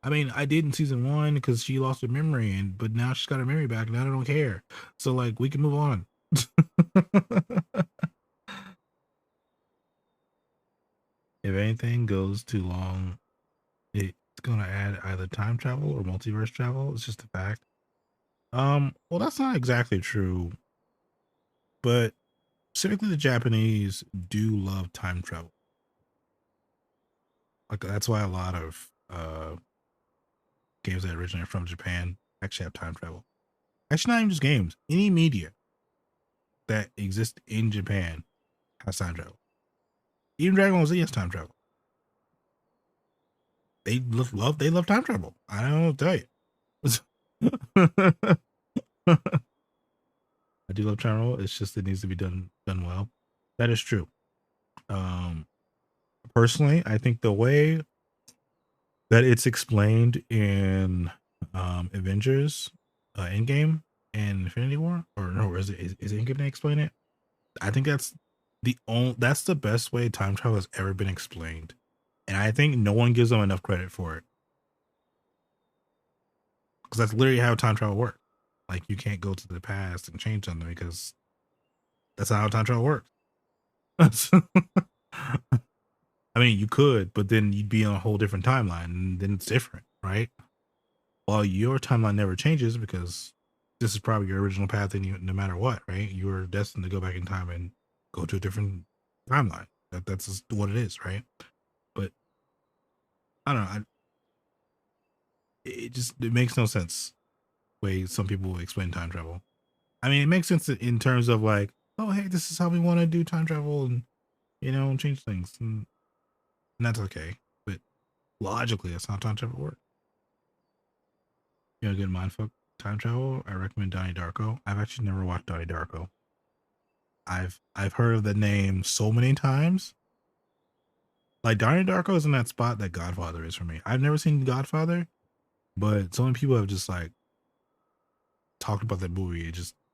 I mean, I did in season 1 because she lost her memory, but now she's got her memory back, and I don't care. So like, we can move on. If anything goes too long, it's gonna add either time travel or multiverse travel. It's just a fact. Well, that's not exactly true, but specifically the Japanese do love time travel. Like that's why a lot of games that originate from Japan actually have time travel. Actually, not even just games. Any media that exists in Japan has time travel. Even Dragon Ball Z has time travel. They love time travel. I don't know what to tell you. I do love time travel. It's just it needs to be done well. That is true. Personally, I think the way that it's explained in Avengers Endgame and Infinity War, or no, is Endgame gonna explain it? I think that's the best way time travel has ever been explained, and I think no one gives them enough credit for it because that's literally how time travel works. Like you can't go to the past and change something because that's not how time travel works. I mean, you could, but then you'd be on a whole different timeline, and then it's different, right? Well, your timeline never changes because this is probably your original path, and no matter what, right? You are destined to go back in time and go to a different timeline. That's just what it is, right? But I don't know. It makes no sense the way some people explain time travel. I mean, it makes sense in terms of like, oh, hey, this is how we want to do time travel, and change things, and that's okay. But logically, that's not how time travel works. Good mindfuck time travel. I recommend Donnie Darko. I've actually never watched Donnie Darko. I've heard of the name so many times. Like Donnie Darko is in that spot that Godfather is for me. I've never seen Godfather, But so many people have just like talked about that movie.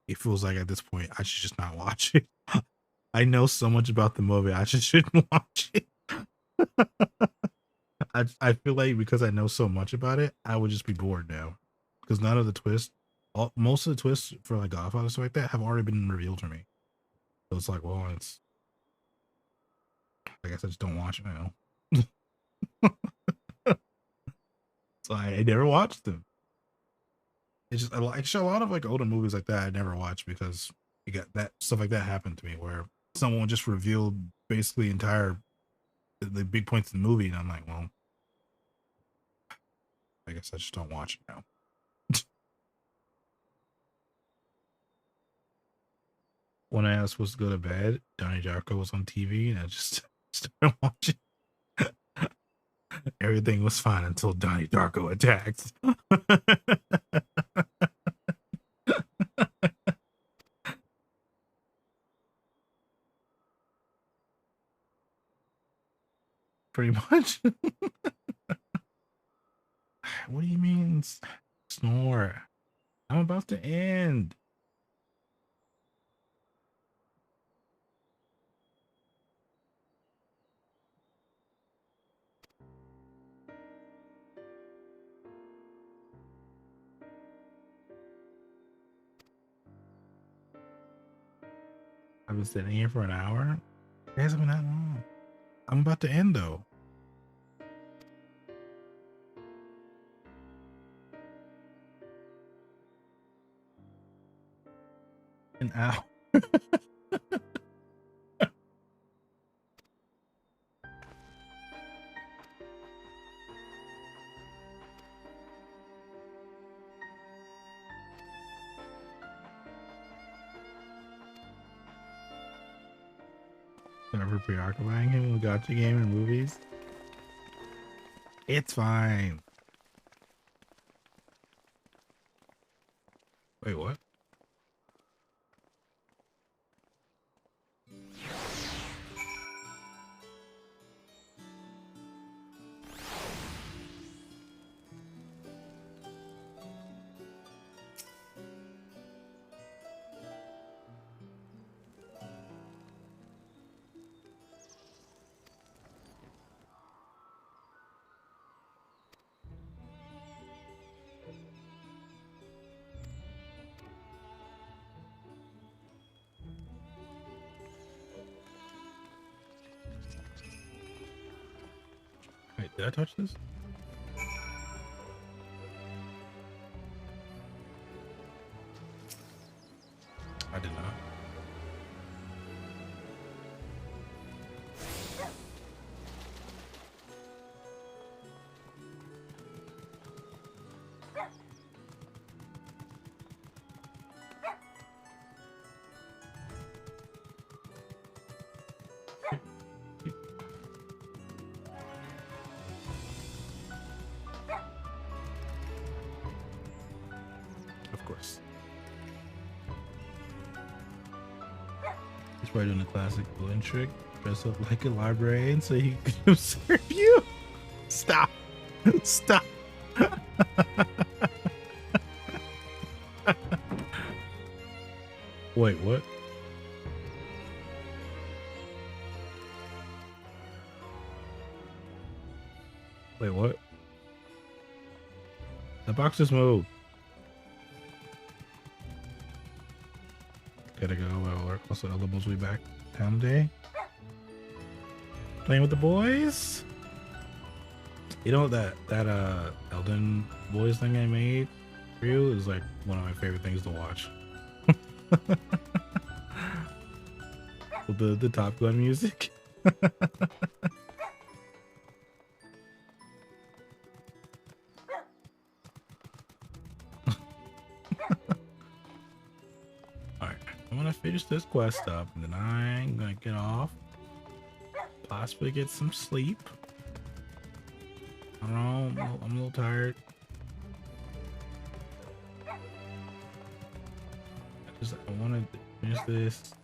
It feels like at this point I should just not watch it. I know so much about the movie. I just shouldn't watch it. I feel like because I know so much about it, I would just be bored now. Because none of the twists, most of the twists for like Godfather stuff like that have already been revealed to me. So it's like, well, it's I guess I just don't watch it now. So I never watched them. It's just a lot of like older movies like that I never watched because you got that stuff like that happened to me where someone just revealed basically the big points in the movie, and I'm like, well, I guess I just don't watch it now. When I was supposed to go to bed, Donnie Darko was on TV, and I just started watching. Everything was fine until Donnie Darko attacked. Pretty much. What do you mean snore? I'm about to end. I've been sitting here for an hour. It hasn't been that long. I'm about to end though. An hour. Never preoccupying him with gotcha game and movies. It's fine. Wait, what? Wait, did I touch this? I did not. Of course. He's probably doing the classic villain trick. Dress up like a librarian so he can observe you. Stop. Stop. Wait, what? Wait, what? The box just moved. Gotta go. Well, also, Elbows will be back town today. Playing with the boys. You know that Elden Boys thing I made for you is like one of my favorite things to watch. With the Top Gun music. Alright, I'm gonna finish this quest up and then I'm gonna get off. Possibly get some sleep. I don't know, I'm a little tired. I wanna finish this.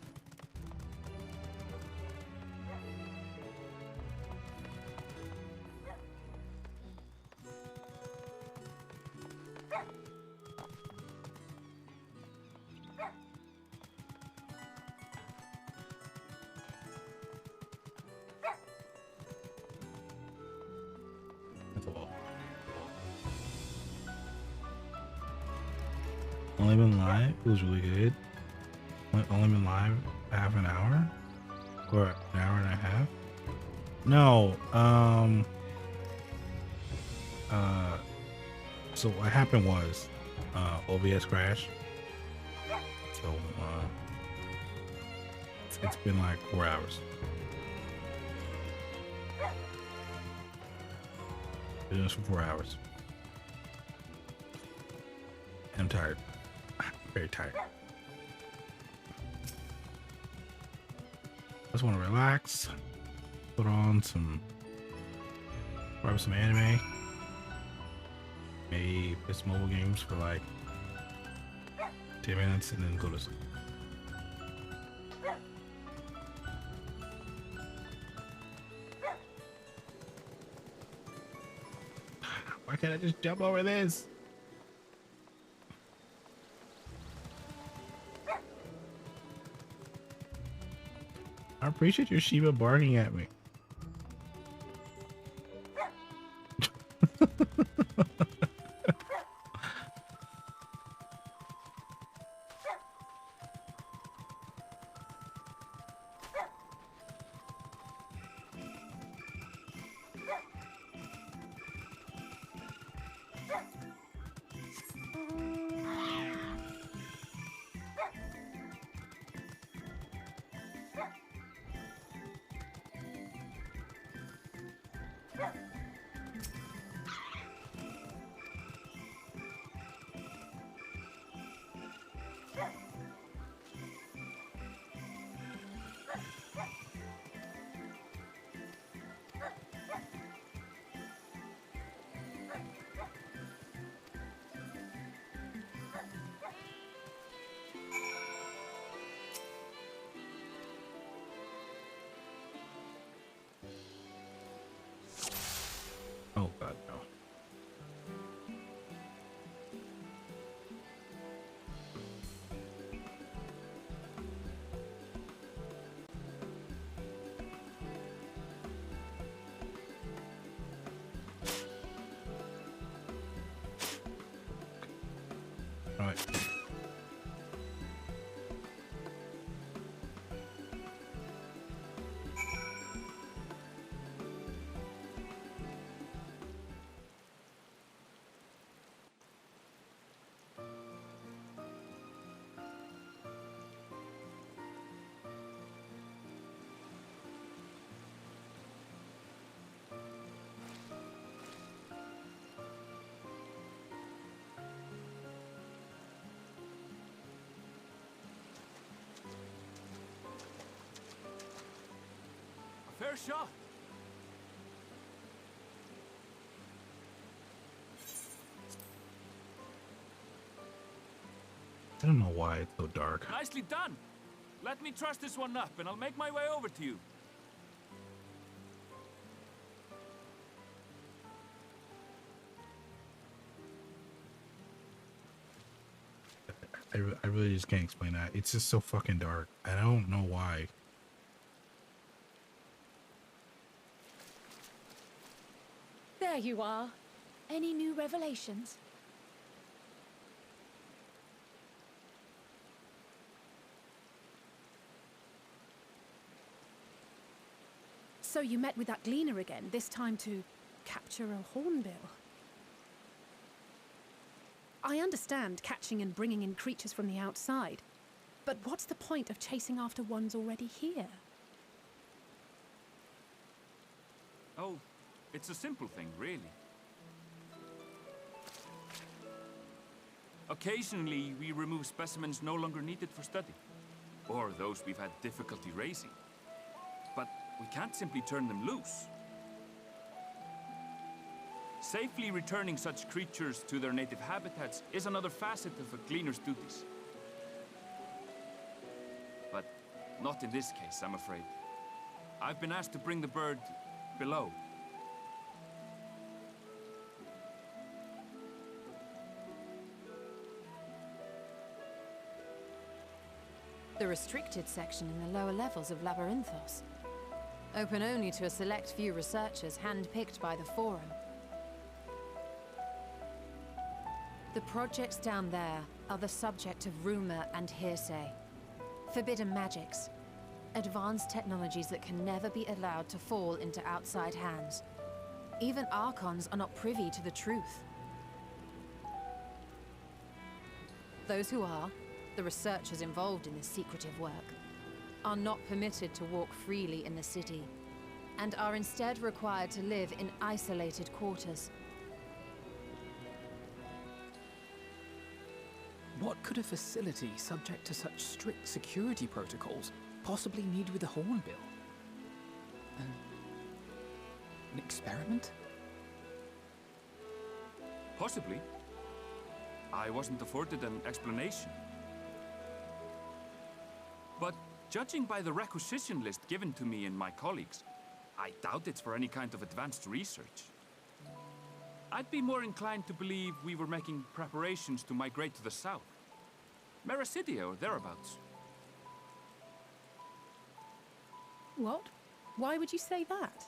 only been live. It was really good. Only been live half an hour or an hour and a half. No. So what happened was OBS crashed. So it's been like 4 hours. Been doing this for 4 hours. I'm tired. Very tired. Just want to relax. Put on some. Probably some anime. Maybe play some mobile games for like 10 minutes and then go to sleep. Why can't I just jump over this? I appreciate your Shiba barking at me. Oh god, no. All right. Fair shot. I don't know why it's so dark. Nicely done. Let me truss this one up, and I'll make my way over to you. I really just can't explain that. It's just so fucking dark. I don't know why. There you are. Any new revelations? So you met with that gleaner again, this time to capture a hornbill. I understand catching and bringing in creatures from the outside, but what's the point of chasing after ones already here? Oh, it's a simple thing, really. Occasionally, we remove specimens no longer needed for study, or those we've had difficulty raising. But we can't simply turn them loose. Safely returning such creatures to their native habitats is another facet of a cleaner's duties. But not in this case, I'm afraid. I've been asked to bring the bird below. The restricted section in the lower levels of Labyrinthos. Open only to a select few researchers handpicked by the Forum. The projects down there are the subject of rumor and hearsay. Forbidden magics. Advanced technologies that can never be allowed to fall into outside hands. Even Archons are not privy to the truth. Those who are, the researchers involved in this secretive work, are not permitted to walk freely in the city, and are instead required to live in isolated quarters. What could a facility subject to such strict security protocols possibly need with a hornbill? An experiment? Possibly. I wasn't afforded an explanation. But judging by the requisition list given to me and my colleagues, I doubt it's for any kind of advanced research. I'd be more inclined to believe we were making preparations to migrate to the south. Mericidia or thereabouts. What? Why would you say that?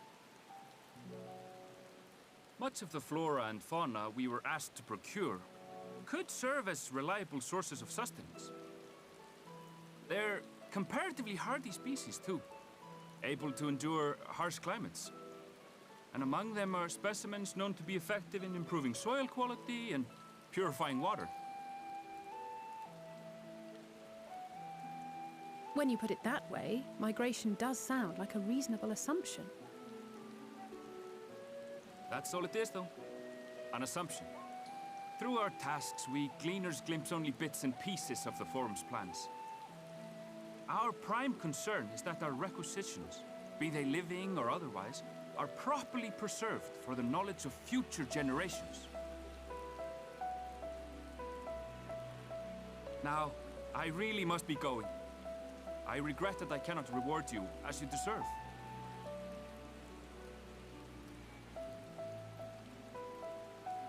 Much of the flora and fauna we were asked to procure could serve as reliable sources of sustenance. They're comparatively hardy species too, able to endure harsh climates. And among them are specimens known to be effective in improving soil quality and purifying water. When you put it that way, migration does sound like a reasonable assumption. That's all it is, though. An assumption. Through our tasks, we gleaners glimpse only bits and pieces of the Forum's plans. Our prime concern is that our requisitions, be they living or otherwise, are properly preserved for the knowledge of future generations. Now, I really must be going. I regret that I cannot reward you as you deserve.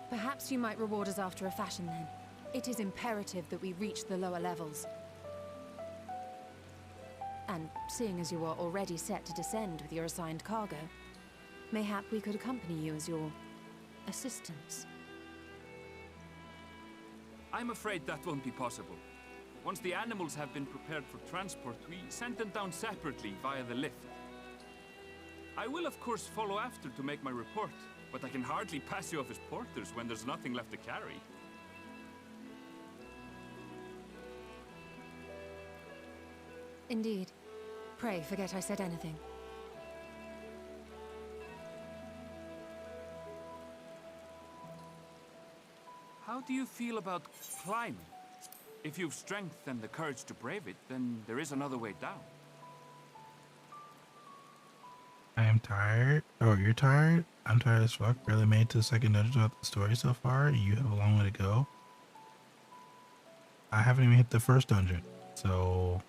Perhaps you might reward us after a fashion then. It is imperative that we reach the lower levels. And seeing as you are already set to descend with your assigned cargo, mayhap we could accompany you as your assistants. I'm afraid that won't be possible. Once the animals have been prepared for transport, we send them down separately via the lift. I will of course follow after to make my report, but I can hardly pass you off as porters when there's nothing left to carry. Indeed. Pray forget I said anything. How do you feel about climbing? If you've strength and the courage to brave it, then there is another way down. I am tired. Oh, you're tired? I'm tired as fuck. Barely made it to the second dungeon of the story so far. You have a long way to go. I haven't even hit the first dungeon, so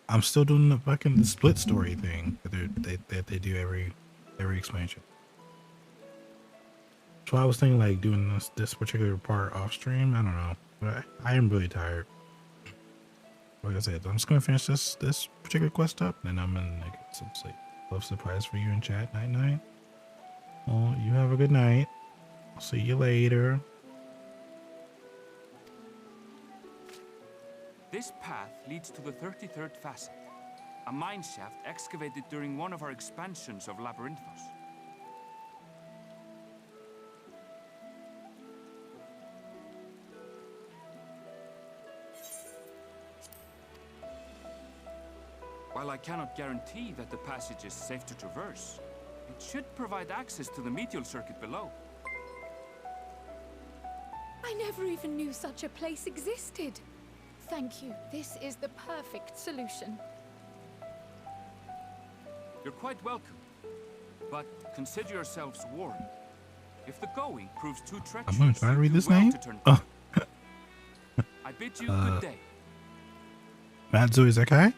I'm still doing the split story thing that they do every expansion. So I was thinking like doing this particular part off stream. I don't know, but I am really tired. Like I said, I'm just gonna finish this particular quest up, and I'm gonna get some sleep. Love surprise for you in chat. Night night. Well, you have a good night. I'll see you later. This path leads to the 33rd facet, a mine shaft excavated during one of our expansions of Labyrinthos. While I cannot guarantee that the passage is safe to traverse, it should provide access to the medial circuit below. I never even knew such a place existed. Thank you. This is the perfect solution. You're quite welcome, but consider yourselves warned. If the going proves too treacherous, I'm gonna try to read this well name. to turn Oh. I bid you good day. Matsu Isekai?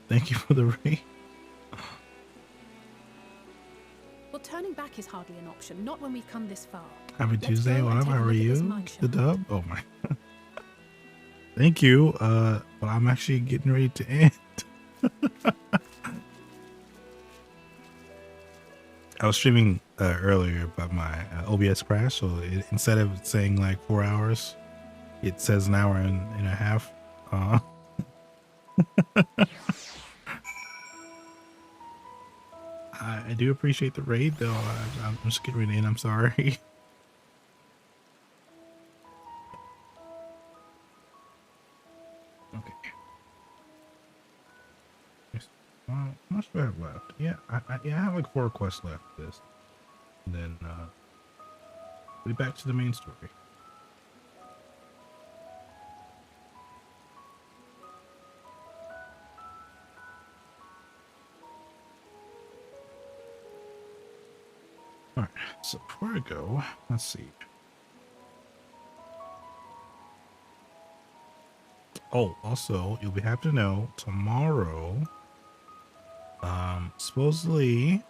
Thank you for the raid. Well, turning back is hardly an option, not when we've come this far. Happy Let's Tuesday, go and what up? take a How are look at this you? mine Good shaft. up. Oh my. Thank you. But I'm actually getting ready to end. I was streaming earlier, but my OBS crashed. So instead of saying like 4 hours, it says an hour and a half. I do appreciate the raid, though. I'm just getting in. I'm sorry. Okay. How much do I have left? Yeah, I have like 4 quests left. This, and then we'll be back to the main story. All right. So before I go, let's see. Oh, also, you'll be happy to know tomorrow. Supposedly,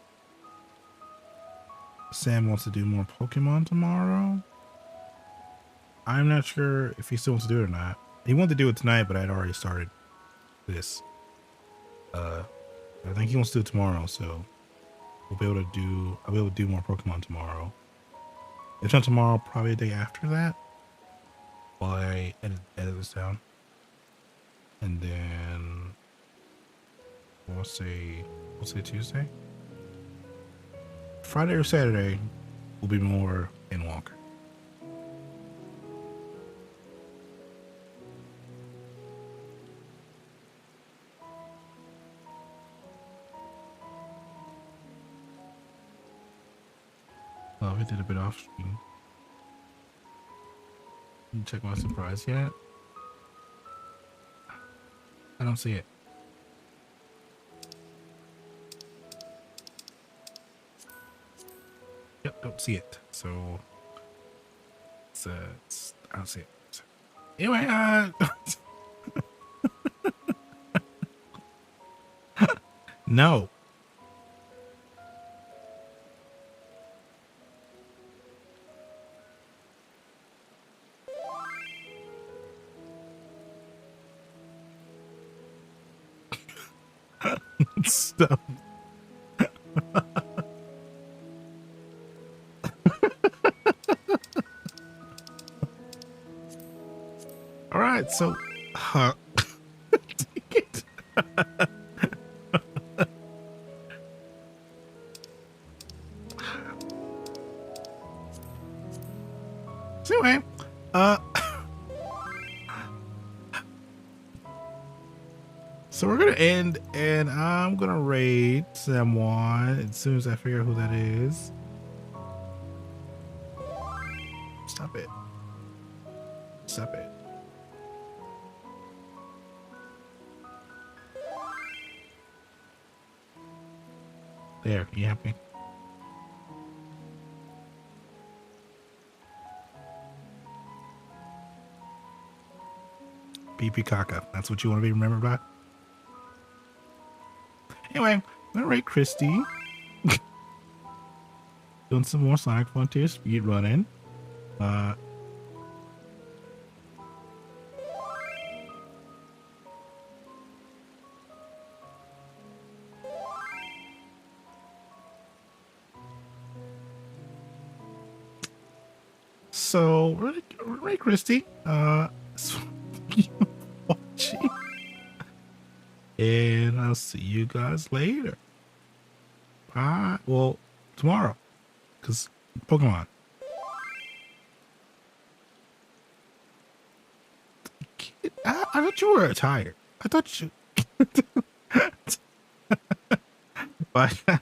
Sam wants to do more Pokemon tomorrow. I'm not sure if he still wants to do it or not. He wanted to do it tonight, but I'd already started this. I think he wants to do it tomorrow, so I'll be able to do more Pokemon tomorrow. If not tomorrow, probably the day after that. While I edit this down. And then we'll say Tuesday. Friday or Saturday will be more Endwalker. Oh, we did a bit off screen. Didn't check my surprise yet. I don't see it. Yep, don't see it. So it's I don't see it. Anyway, no. Stop. All right, so take it. So anyway, so we're gonna end, and I'm gonna raid someone as soon as I figure out who that is. Stop it. Stop it. There, you happy? BP Kaka. That's what you want to be remembered by? Anyway, I'm gonna rate Christy. Doing some more Sonic Frontier speed running. So we're gonna rate Christy. Watching. And I'll see you guys later. Bye. Well, tomorrow. Because Pokemon. I thought you were retired. I thought you... Bye.